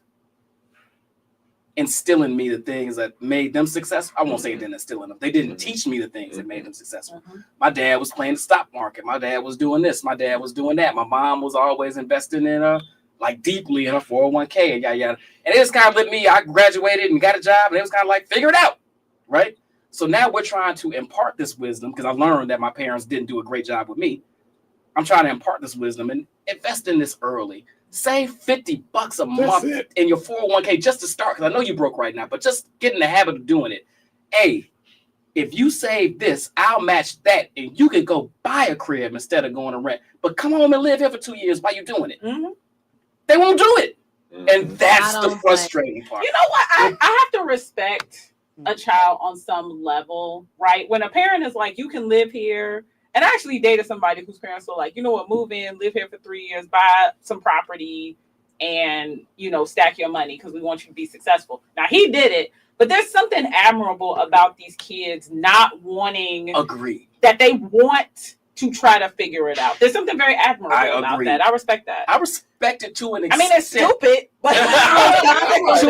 instill in me the things that made them successful. I won't say it didn't instill in them. They didn't teach me the things that made them successful. My dad was playing the stock market. My dad was doing this. My dad was doing that. My mom was always investing in deeply in her 401k and yada yada. And it was kind of with me. I graduated and got a job, and it was kind of like figure it out, right? So now we're trying to impart this wisdom because I learned that my parents didn't do a great job with me. I'm trying to impart this wisdom and invest in this early. Save $50 a month in your 401k just to start, because I know you broke right now, but just get in the habit of doing it. Hey, if you save this, I'll match that, and you can go buy a crib instead of going to rent. But come home and live here for 2 years while you're doing it. They won't do it. And that's the frustrating part. You know what? I have to respect a child on some level, right? When a parent is like, you can live here. And I actually dated somebody whose parents were like, you know what, move in, live here for 3 years, buy some property, and, stack your money because we want you to be successful. Now, he did it, but there's something admirable about these kids not wanting that they want to try to figure it out. There's something very admirable about that. I respect that. I respect it to an extent. I mean, it's stupid, but I was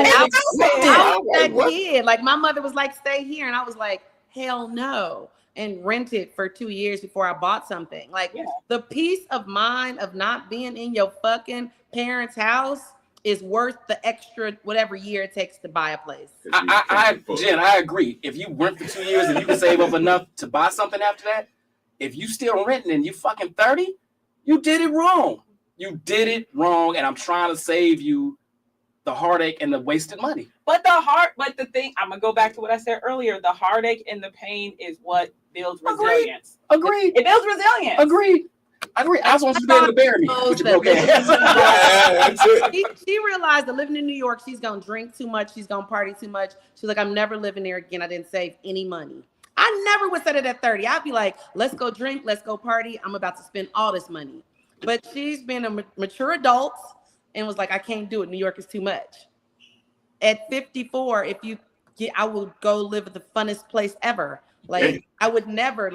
that kid. Like, my mother was like, stay here. And I was like, hell no. And rented for 2 years before I bought something. Like, the peace of mind of not being in your fucking parents' house is worth the extra whatever year it takes to buy a place. Jen, I agree. If you rent for 2 years and you can save up enough to buy something after that, if you still renting and you fucking 30, you did it wrong. You did it wrong, and I'm trying to save you the heartache and the wasted money. But the thing, I'm gonna go back to what I said earlier. The heartache and the pain is what builds resilience. Agreed. It builds resilience. Agreed. I was supposed to be able to bury me. She realized that living in New York, she's gonna drink too much, she's gonna party too much. She's like, I'm never living there again. I didn't save any money. I never would set it at 30. I'd be like, let's go drink, let's go party. I'm about to spend all this money. But she's been a mature adult and was like, I can't do it. New York is too much. At 54, I would go live at the funnest place ever. Like, I would never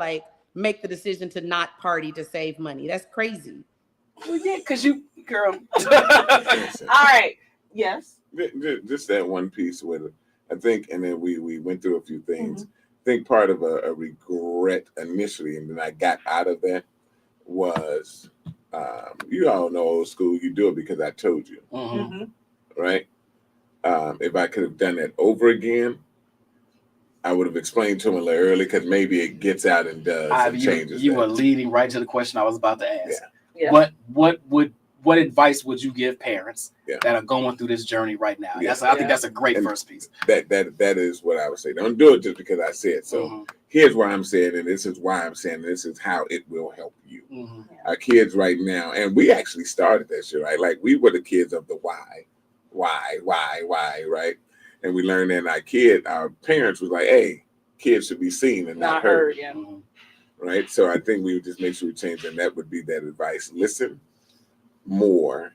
make the decision to not party to save money. That's crazy. Well, yeah, because you, girl. All right. Yes. Just that one piece with it, I think, and then we went through a few things. I think part of a regret initially, and then I got out of that, was you all know old school. You do it because I told you, right? If I could have done that over again, I would have explained to him a little early, because maybe it gets out and does and changes. You were leading right to the question I was about to ask. Yeah. What advice would you give parents that are going through this journey right now? I think that's a great first piece. That is what I would say. Don't do it just because I said so. Here's why I'm saying, and this is why I'm saying, this is how it will help you. Our kids right now, and we actually started that shit, right? Like, we were the kids of the why, right? And we learned that our parents was like, hey, kids should be seen and not heard. Right? So I think we would just make sure we change, and that would be that advice. Listen more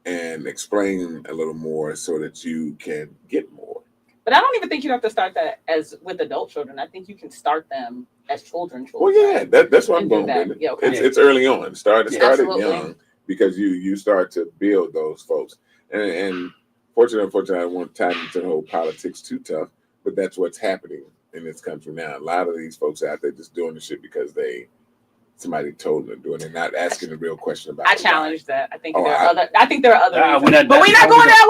and explain a little more so that you can get more. But I don't even think you have to start that as with adult children. I think you can start them as children. Well, yeah, that's what I'm going with. Yeah, okay. It's early on. Start it young, because you start to build those folks. And unfortunately, I won't tie into the whole politics too tough, but that's what's happening in this country now. A lot of these folks out there just doing the shit because somebody told them to do it and not asking the real question about it. I challenge that. I think there are other reasons. But we're not going that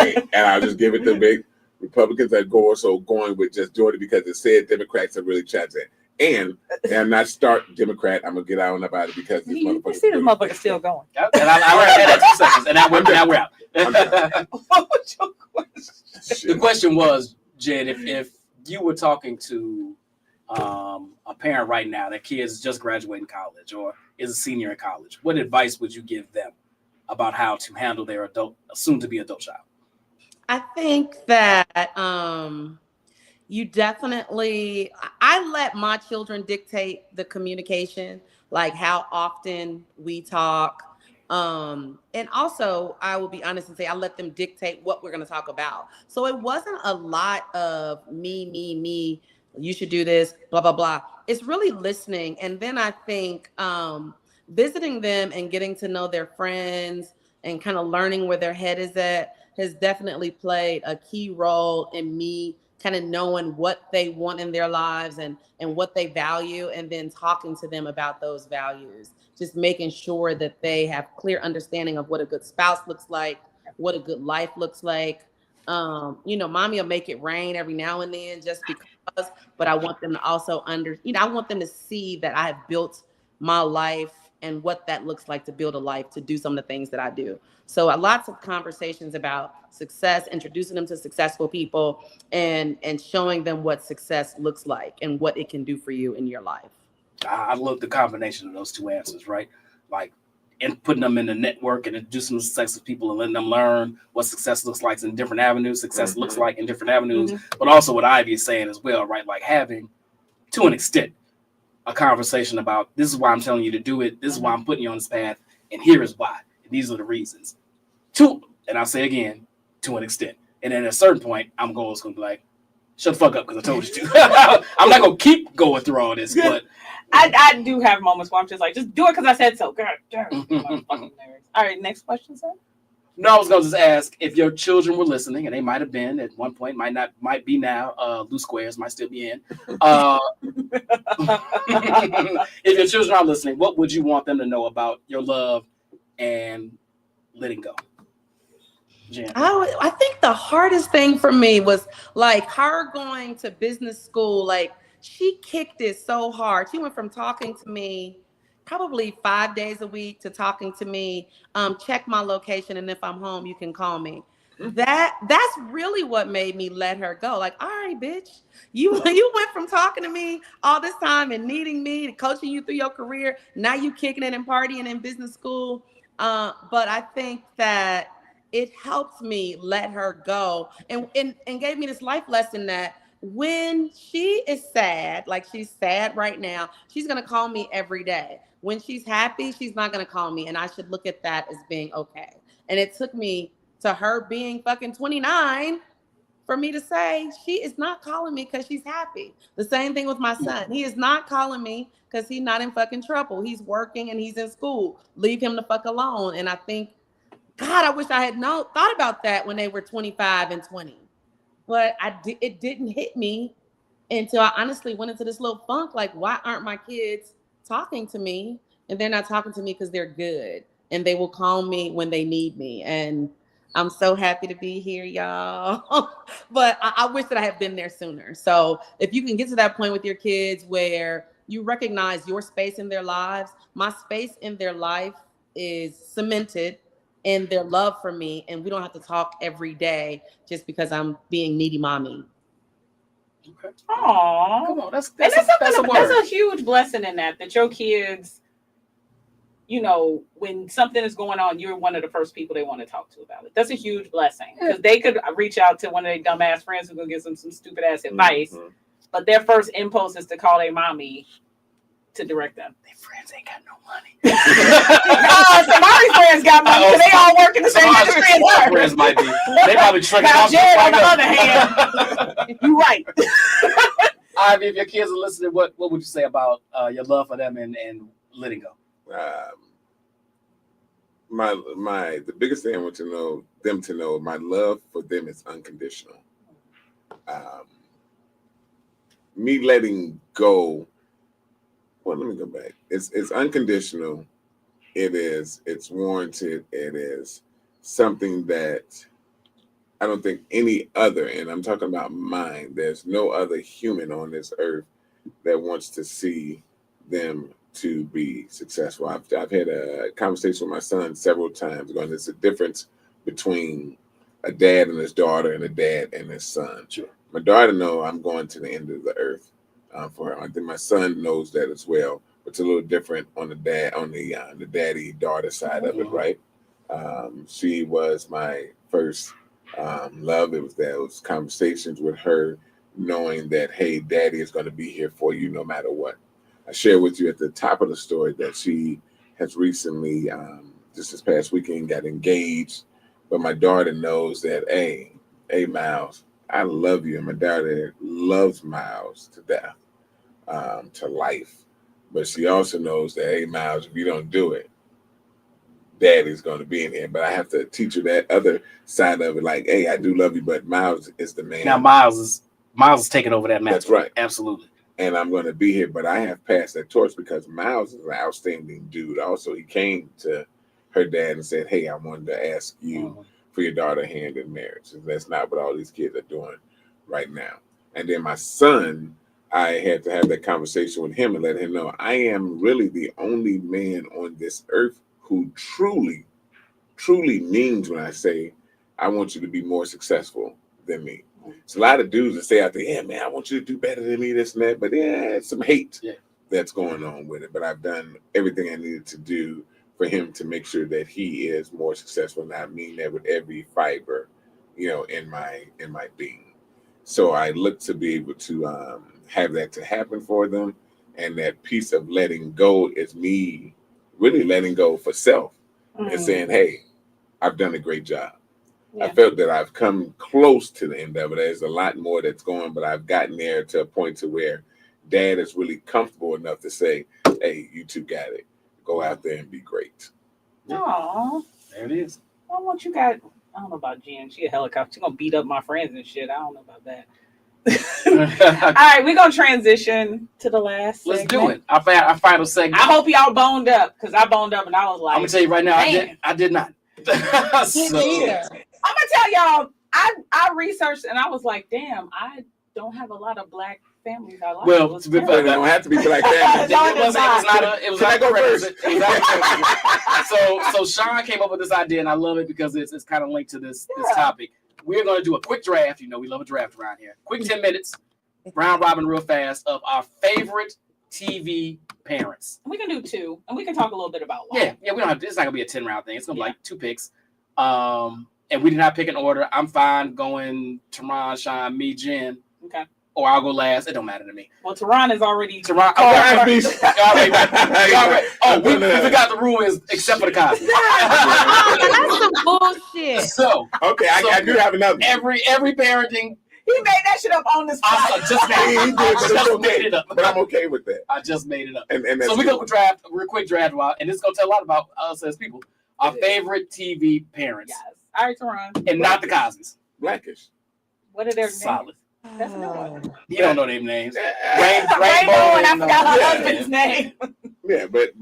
way. And I'll just give it to big Republicans that go also going with just doing it because it said Democrats are really trying to. And not start Democrat. I'm gonna get out about it because this you see this motherfucker still going. And I read that at 2 seconds, and now we're out. What was your question? The question was, Jed, if you were talking to a parent right now, that kid is just graduating college or is a senior in college, what advice would you give them about how to handle their soon-to-be adult child? I think that you definitely, I let my children dictate the communication, like how often we talk. And also, I will be honest and say I let them dictate what we're going to talk about. So it wasn't a lot of me, you should do this, blah, blah, blah. It's really listening. And then I think visiting them and getting to know their friends and kind of learning where their head is at has definitely played a key role in me kind of knowing what they want in their lives and what they value, and then talking to them about those values, just making sure that they have clear understanding of what a good spouse looks like, what a good life looks like. Mommy will make it rain every now and then just because, but I want them to also I want them to see that I have built my life and what that looks like to build a life, to do some of the things that I do. So lots of conversations about success, introducing them to successful people, and showing them what success looks like and what it can do for you in your life. I love the combination of those two answers, right? Like, and putting them in the network and introducing them to successful people and letting them learn what success looks like in different avenues, looks like in different avenues, but also what Ivy is saying as well, right? Like having, to an extent, a conversation about, this is why I'm telling you to do it. This is why I'm putting you on this path. And here is why. And these are the reasons. And I'll say again, to an extent. And then at a certain point, I'm going to be like, shut the fuck up because I told you to. I'm not going to keep going through all this, but I do have moments where I'm just like, just do it because I said so. God damn. All right, next question, sir. No, I was going to just ask if your children were listening, and they might have been at one point, might be now. Loose squares might still be in. If your children are listening, what would you want them to know about your love and letting go? Jan. I think the hardest thing for me was like her going to business school. Like, she kicked it so hard. She went from talking to me probably 5 days a week to talking to me, check my location, and if I'm home, you can call me. That's really what made me let her go. Like, all right, bitch, you went from talking to me all this time and needing me to coaching you through your career. Now you kicking it and partying in business school. But I think that it helped me let her go and gave me this life lesson that when she is sad, like she's sad right now, she's going to call me every day. When she's happy, she's not going to call me. And I should look at that as being okay. And it took me to her being fucking 29 for me to say, she is not calling me because she's happy. The same thing with my son. He is not calling me because he's not in fucking trouble. He's working and he's in school. Leave him the fuck alone. And I think, God, I wish I had thought about that when they were 25 and 20. But it didn't hit me until I honestly went into this little funk. Like, why aren't my kids talking to me? And they're not talking to me because they're good. And they will call me when they need me. And I'm so happy to be here, y'all. But I wish that I had been there sooner. So if you can get to that point with your kids where you recognize your space in their lives, my space in their life is cemented in their love for me, and we don't have to talk every day just because I'm being needy mommy. Okay. Aww. Come on, that's a huge blessing in that your kids, when something is going on, you're one of the first people they want to talk to about it. That's a huge blessing because they could reach out to one of their dumbass friends who can give them some stupid ass advice, but their first impulse is to call their mommy to direct them. Their friends ain't got no money. Samari's friends got money because they all work in the same industry. Friends might be. They probably tricking now, off. Jared, on the other hand, you're right. Ivy, if your kids are listening, what would you say about your love for them and letting go? The biggest thing I want them to know, my love for them is unconditional. Me letting go. Well, let me go back. It's unconditional. It's warranted. It is something that I don't think any other, and I'm talking about mine, there's no other human on this earth that wants to see them to be successful. I've had a conversation with my son several times going, there's a difference between a dad and his daughter and a dad and his son. Sure. My daughter knows I'm going to the end of the earth for her. I think my son knows that as well. But it's a little different on the daddy daughter side of it, right? She was my first love. It was those conversations with her knowing that, hey, daddy is going to be here for you no matter what. I shared with you at the top of the story that she has recently, just this past weekend, got engaged. But my daughter knows that, hey, Miles, I love you. And my daughter loves Miles to death, to life. But she also knows that, hey, Miles, if you don't do it, daddy's going to be in here. But I have to teach her that other side of it. Like, hey, I do love you, but Miles is the man. Now Miles is taking over that match. That's right. Absolutely. And I'm going to be here, but I have passed that torch because Miles is an outstanding dude. Also, he came to her dad and said, hey, I wanted to ask you for your daughter hand in marriage. And that's not what all these kids are doing right now. And then my son, I had to have that conversation with him and let him know I am really the only man on this earth who truly, truly means when I say, I want you to be more successful than me. It's a lot of dudes that say out there, yeah, man, I want you to do better than me, this and that. But yeah, it's some hate that's going on with it. But I've done everything I needed to do for him to make sure that he is more successful. And I mean that with every fiber, in my being. So I look to be able to have that to happen for them. And that piece of letting go is me really letting go for self and saying, hey, I've done a great job. Yeah. I felt that I've come close to the end of it. There's a lot more that's going, but I've gotten there to a point to where dad is really comfortable enough to say, hey, you two got it. Go out there and be great. Oh, there it is. I want you guys. I don't know about Jen. She a helicopter. She gonna beat up my friends and shit. I don't know about that. All right, we're gonna transition to the last segment. Let's do it. Our final segment. I hope y'all boned up because I boned up and I was like, I'm gonna tell you right now, I did not. I'm gonna tell y'all, I researched and I was like, damn, I don't have a lot of black families I like. Well, to be fair, they don't have to be black families. It was not a So Sean came up with this idea, and I love it because it's kind of linked to this topic. We're going to do a quick draft. We love a draft around here. Quick 10 minutes, round robin real fast, of our favorite TV parents. We can do 2, and we can talk a little bit about why. Yeah, we don't have to. It's not going to be a 10-round thing. It's going to be like 2 picks. And we did not pick an order. I'm fine going Teron, Sean, me, Jen. Okay. Or I'll go last. It don't matter to me. Well, Teron is already. Teron. We forgot the rule is except for the Cosby. That's some bullshit. So okay, I do have another. Every parenting. He made that shit up on the spot. I just made it up. But I'm okay with that. I just made it up. And so we go draft a real quick draft, and this is gonna tell a lot about us as people. Our favorite TV parents. Yes. All right, Teron. And not the Cosbys. Blackish. What are their Solid. names? That's a good one. You don't know their names. Rainbow, and I forgot her husband's name. Yeah, but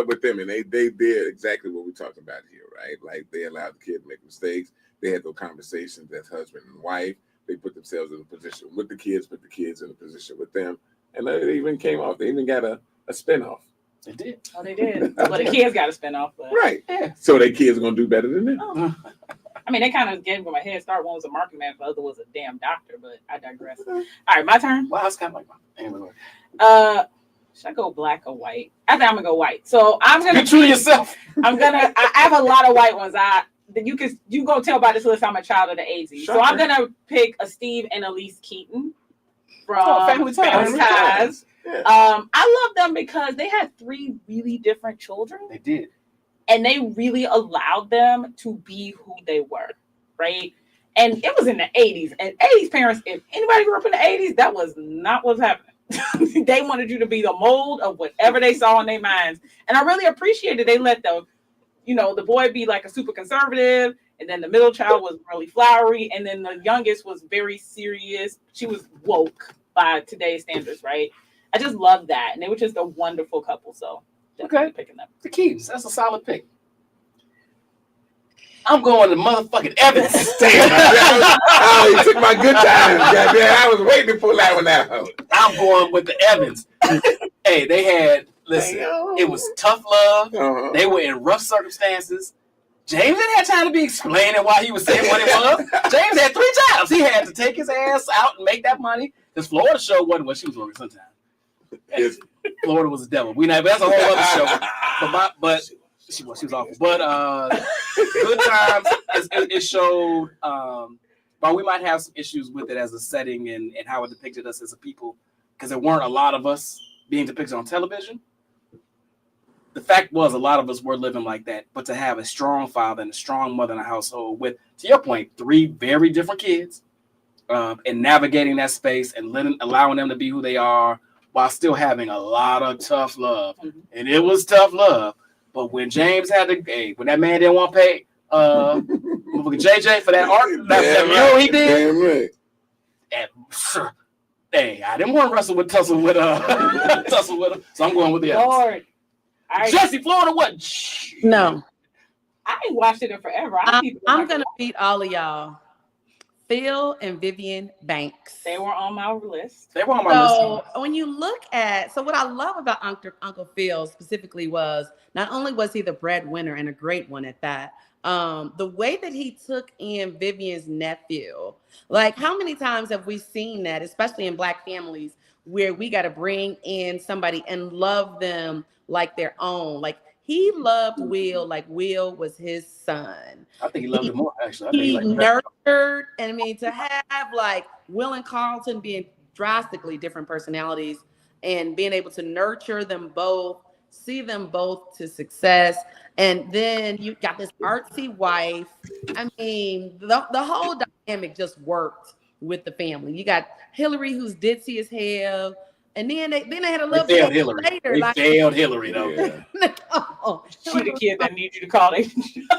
with them, and they did exactly what we're talking about here, right? Like they allowed the kid to make mistakes. They had those conversations as husband and wife. They put themselves in a position with the kids, put the kids in a position with them, and they even came off. They even got a spinoff. They did. Oh, they did. Well, the kids got a spinoff, but right. Yeah. So their kids are gonna do better than them. Oh. I mean, they kind of gave them a head start. One was a marketing man, the other was a damn doctor, but I digress. All right, my turn. Well, it's kind of like anyway. Should I go black or white? I think I'm gonna go white. So I'm gonna be true to yourself. I have a lot of white ones. You go tell by this list I'm a child of the 80s. So I'm gonna pick a Steve and Elise Keaton from Family Ties. Yeah. I love them because they had 3 really different children. They did. And they really allowed them to be who they were, right? And it was in the 80s. And 80s parents, if anybody grew up in the 80s, that was not what's happening. They wanted you to be the mold of whatever they saw in their minds. And I really appreciated they let the boy be like a super conservative, and then the middle child was really flowery, and then the youngest was very serious. She was woke by today's standards, right? I just love that. And they were just a wonderful couple, so. Okay, picking them. The Keys. That's a solid pick. I'm going to motherfucking Evans. Oh, he took my good time. Goddamn, I was waiting to pull that one out. I'm going with the Evans. Hey, they had, listen, it was tough love. Uh-huh. They were in rough circumstances. James didn't have time to be explaining why he was saying what it was. James had 3 jobs. He had to take his ass out and make that money. This Florida show wasn't what she was working sometimes. Yes. Florida was a devil. That's a whole other show. But she was awful. But Good Times, it showed while we might have some issues with it as a setting and how it depicted us as a people, because there weren't a lot of us being depicted on television, the fact was a lot of us were living like that. But to have a strong father and a strong mother in a household with, to your point, 3 very different kids, and navigating that space and allowing them to be who they are while still having a lot of tough love. And it was tough love. But when James had to, when that man didn't want to pay JJ for that art, that he did. And, hey, I didn't want to tussle with him, so I'm going with the others. Lord. Jesse, Florida, what? No. I ain't watched it in forever. I'm going to beat all of y'all. Phil and Vivian Banks. They were on my list. They were on my list. So when you look at, what I love about Uncle Phil specifically was not only was he the breadwinner and a great one at that, the way that he took in Vivian's nephew. Like, how many times have we seen that, especially in Black families, where we got to bring in somebody and love them like their own? Like, he loved Will like Will was his son. I think he loved him more, actually. He nurtured, and I mean, to have like Will and Carlton being drastically different personalities and being able to nurture them both, see them both to success. And then you got this artsy wife. I mean, the whole dynamic just worked with the family. You got Hillary, who's ditzy as hell. And then they had a little failed Hillary. later. They failed Hillary, though. Yeah. No. She the kid that need you to call them.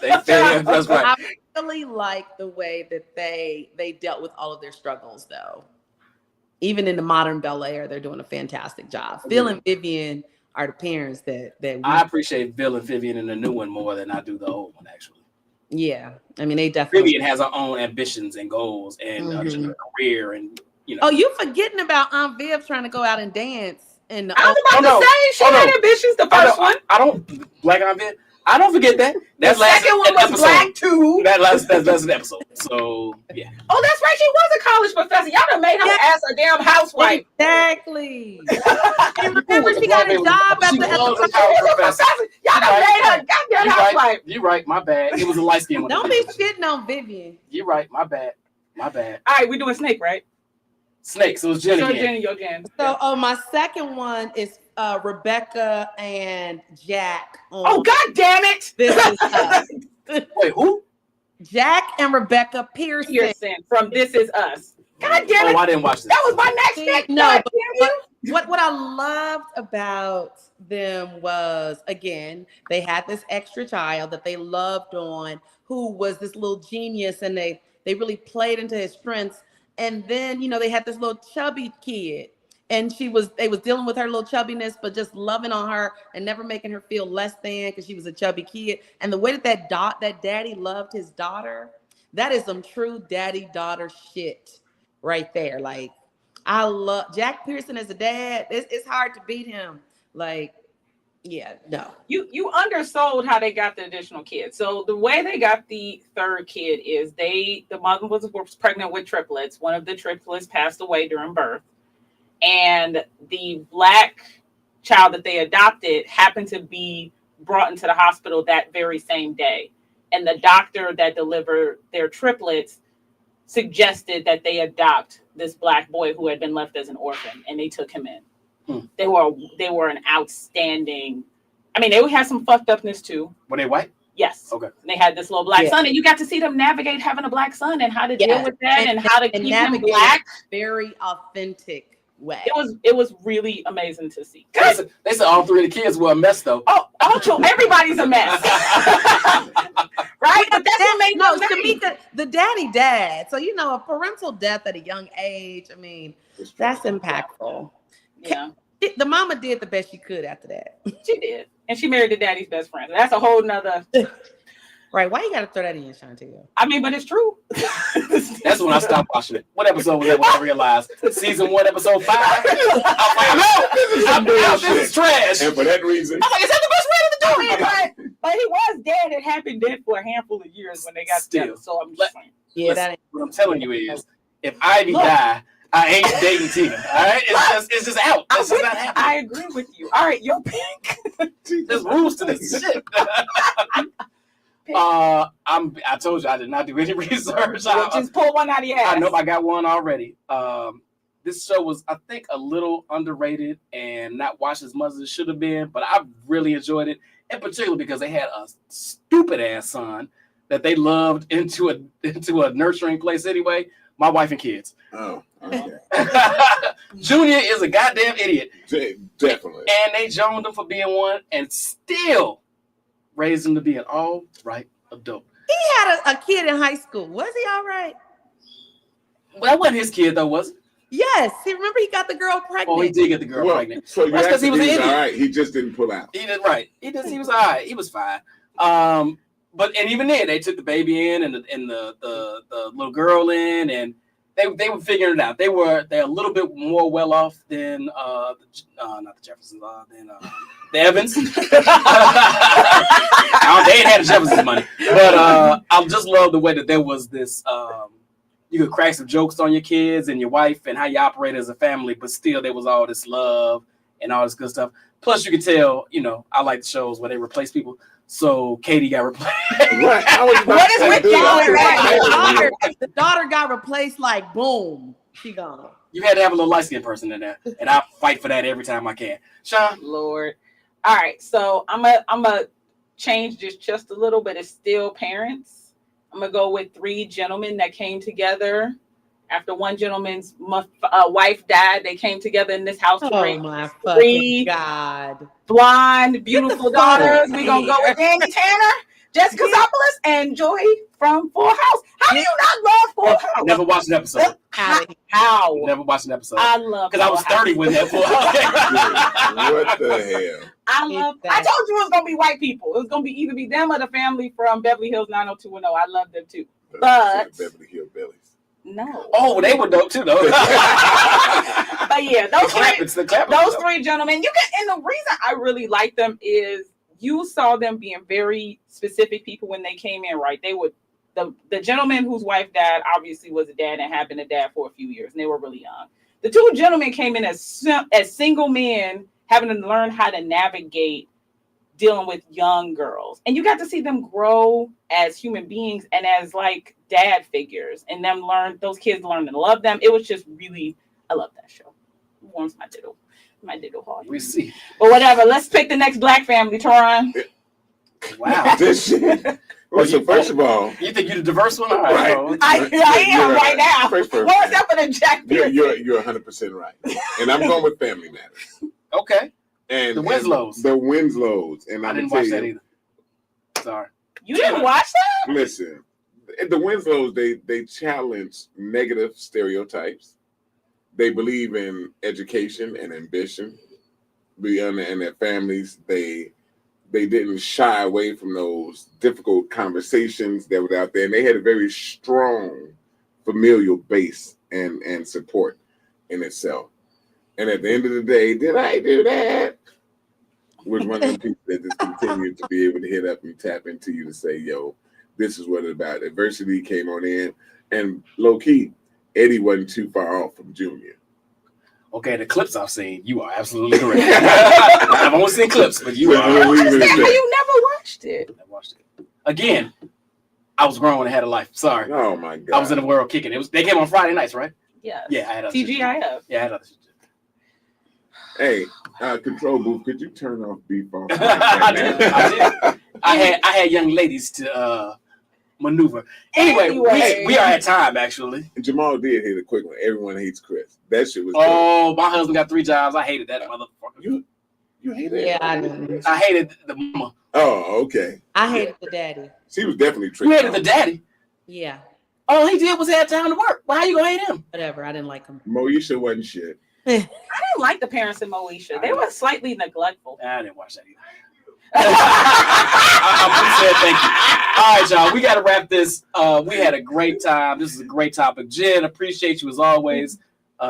They failed. That's right. I really like the way that they dealt with all of their struggles, though. Even in the modern Bel Air, they're doing a fantastic job. Phil and Vivian are the parents that I appreciate Phil and Vivian in the new one more than I do the old one, actually. Yeah, I mean, they definitely. Vivian has her own ambitions and goals and career and. You know. Oh, you forgetting about Aunt Viv trying to go out and dance? And I was about to say she had ambitions. The first one. I don't Black Aunt Viv. I don't forget that. That second one was episode. Black too. That's an episode. So yeah. Oh, that's right. She was a college professor. Y'all done made her ass a damn housewife. Exactly. And remember, she got a job at the professor. Y'all done made her goddamn housewife. You're right. My bad. It was a light skin one. Don't be shitting on Vivian. You're right. My bad. All right, we doing Snake, right? Snake. So it's Jenny. So Jenny, your Jen. So, my second one is Rebecca and Jack. Oh, God damn it! This is Wait, who? Jack and Rebecca Pearson from This Is Us. God damn it! Oh, I didn't watch this. That was my next pick. No, but what I loved about them was, again, they had this extra child that they loved on, who was this little genius, and they really played into his strengths. And then, they had this little chubby kid, and they was dealing with her little chubbiness, but just loving on her and never making her feel less than because she was a chubby kid. And the way that daddy loved his daughter, that is some true daddy-daughter shit right there. Like, I love Jack Pearson as a dad. It's hard to beat him. Like, yeah, no. You undersold how they got the additional kids. So the way they got the third kid is the mother was pregnant with triplets. One of the triplets passed away during birth. And the Black child that they adopted happened to be brought into the hospital that very same day. And the doctor that delivered their triplets suggested that they adopt this Black boy who had been left as an orphan, and they took him in. They were an outstanding. I mean, they had some fucked upness too. Were they white? Yes. Okay. And they had this little Black son, and you got to see them navigate having a Black son and how to deal with that and how to keep him Black. Very authentic way. It was really amazing to see. They said all 3 of the kids were a mess, though. Oh, everybody's a mess. Right? But that's what made Shamika, the daddy dad. So, a parental death at a young age, I mean, that's impactful. Yeah. The mama did the best she could after that. She did. And she married the daddy's best friend. That's a whole nother. Right. Why you got to throw that in, Chantel? I mean, but it's true. That's when I stopped watching it. What episode was that when I realized? Season 1, episode 5? I'm like, this is trash. And for that reason. I'm like, is that the best way to do it? But he was dead. It had been dead for a handful of years when they got together. So I'm just saying. Yeah, what I'm telling you is, if Ivy die, I ain't dating Tina. All right, it's just out. It's just not happening. I agree with you. All right, your pick. There's rules to this shit. pick? I told you I did not do any research. Well, just pull one out of your ass. I know I got one already. This show was, I think, a little underrated and not watched as much as it should have been, but I really enjoyed it, in particular because they had a stupid ass son that they loved into a nurturing place anyway. My wife and kids. Oh, okay. Junior is a goddamn idiot. Definitely. And they joned him for being one and still raised him to be an all right adult. He had a kid in high school. Was he all right? Well, that wasn't his kid, though, was it? Yes. He remember he got the girl pregnant. Oh, he did get the girl pregnant. So that's because he was an idiot. All right. He just didn't pull out. He did right. He was all right. He was fine. But even then, they took the baby in and the little girl in, and they were figuring it out. They're a little bit more well off than not the Jeffersons, than the Evans. They ain't had the Jeffersons money, but I just love the way that there was this. You could crack some jokes on your kids and your wife and how you operate as a family, but still there was all this love and all this good stuff. Plus, you could tell, I like the shows where they replace people. So Katie got replaced. Right. What is with y'all? The daughter got replaced like boom. She gone. You had to have a little light-skinned person in there, and I fight for that every time I can. Sean? Lord. All right, so I'm a change this just a little, but it's still parents. I'm gonna go with 3 gentlemen that came together after one gentleman's wife died. They came together in this house to raise my 3 God blonde, beautiful daughters. We're gonna go with Danny Tanner, Jessica Zopoulos, and Joy from Full House. How do you not love Full House? Never watched an episode. How? Never watched an episode. I love because I was 30 when that Full House. What the hell? I told you it was gonna be white people. It was gonna be either them or the family from Beverly Hills 90210. I love them too. But Beverly Hills Bellies. No. Oh, they were dope too, though. But yeah, those 3 gentlemen. And the reason I really like them is you saw them being very specific people when they came in, right? They would the gentleman whose wife died obviously was a dad and had been a dad for a few years, and they were really young. The 2 gentlemen came in as single men, having to learn how to navigate dealing with young girls, and you got to see them grow as human beings and as like dad figures, and those kids learn to love them. It was just really, I love that show. It warms my diddle heart. We see. But whatever, let's pick the next black family, Toron. Wow. This shit. Well, so first of all, you think you're the diverse one? All right. right. I am right now. First, what was that for the Jack? You're 100% right, and I'm going with Family Matters. Okay. And the Winslows. The Winslows, and I didn't watch that either. Sorry. You didn't watch that? Listen, the Winslows, they challenge negative stereotypes. They believe in education and ambition. And their families, they didn't shy away from those difficult conversations that were out there. And they had a very strong familial base and support in itself. And at the end of the day, did I do that? Was one of the people that just continued to be able to hit up and tap into you to say, yo, this is what it's about. Adversity came on in. And low key, Eddie wasn't too far off from Junior. Okay, the clips I've seen, you are absolutely correct. I've only seen clips, but you are. I understand how you never watched it. I watched it. Again, I was grown and had a life. Sorry. Oh, my God. I was in the world kicking. They came on Friday nights, right? Yes. Yeah, I had other TGIF. Yeah, I had other shit. Hey, control booth, could you turn off beef off? I did. I had young ladies to maneuver. Anyway, we are at time, actually. And Jamal did hit a quick one. Everyone hates Chris. That shit was good. My husband got 3 jobs. I hated that motherfucker. You hated it? Yeah, I did. I hated the mama. Oh, okay. I hated the daddy. She was definitely tricky. You hated the daddy? Yeah. All he did was have time to work. Why you gonna hate him? Whatever. I didn't like him. Moesha wasn't shit. I didn't like the parents in Moesha. They were slightly neglectful. I didn't watch that either. I said thank you. All right, y'all. We got to wrap this. We had a great time. This is a great topic. Jen, appreciate you as always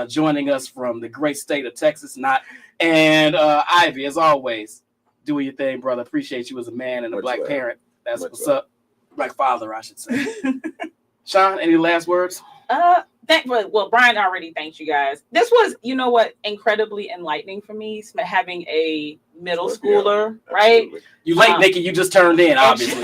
joining us from the great state of Texas. And Ivy, as always, doing your thing, brother. Appreciate you as a man and a black parent. That's what's up. Black father, I should say. Sean, any last words? Well, Brian already thanked you guys. This was, you know what, incredibly enlightening for me, having a middle schooler, right? You late, Nikki. You just turned in, obviously.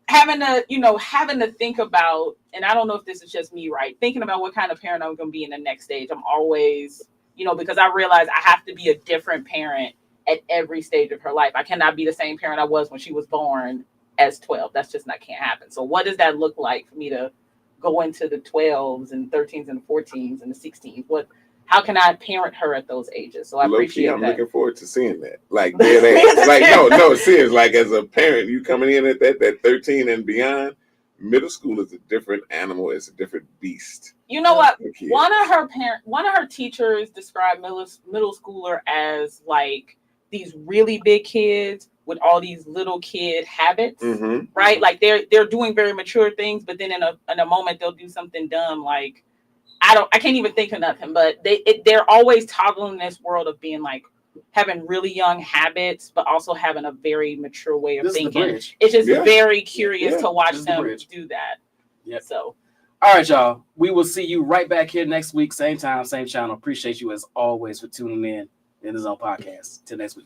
having to think about, and I don't know if this is just me, right? Thinking about what kind of parent I'm going to be in the next stage. I'm always, because I realize I have to be a different parent at every stage of her life. I cannot be the same parent I was when she was born as 12. That's just not can't happen. So what does that look like for me to go into the 12s and 13s and 14s and the 16s? How can I parent her at those ages? So I appreciate that. I'm looking forward to seeing that. Like, no, serious. Like, as a parent, you coming in at that 13 and beyond, middle school is a different animal. It's a different beast. You know what? One of her teachers described middle schooler as like these really big kids with all these little kid habits, right? Like they're doing very mature things, but then in a moment they'll do something dumb. Like I can't even think of nothing, but they're always toggling this world of being like having really young habits, but also having a very mature way of thinking. It's just very curious to watch them do that. Yeah. So, all right, y'all. We will see you right back here next week, same time, same channel. Appreciate you as always for tuning in the Zone Podcast. Till next week.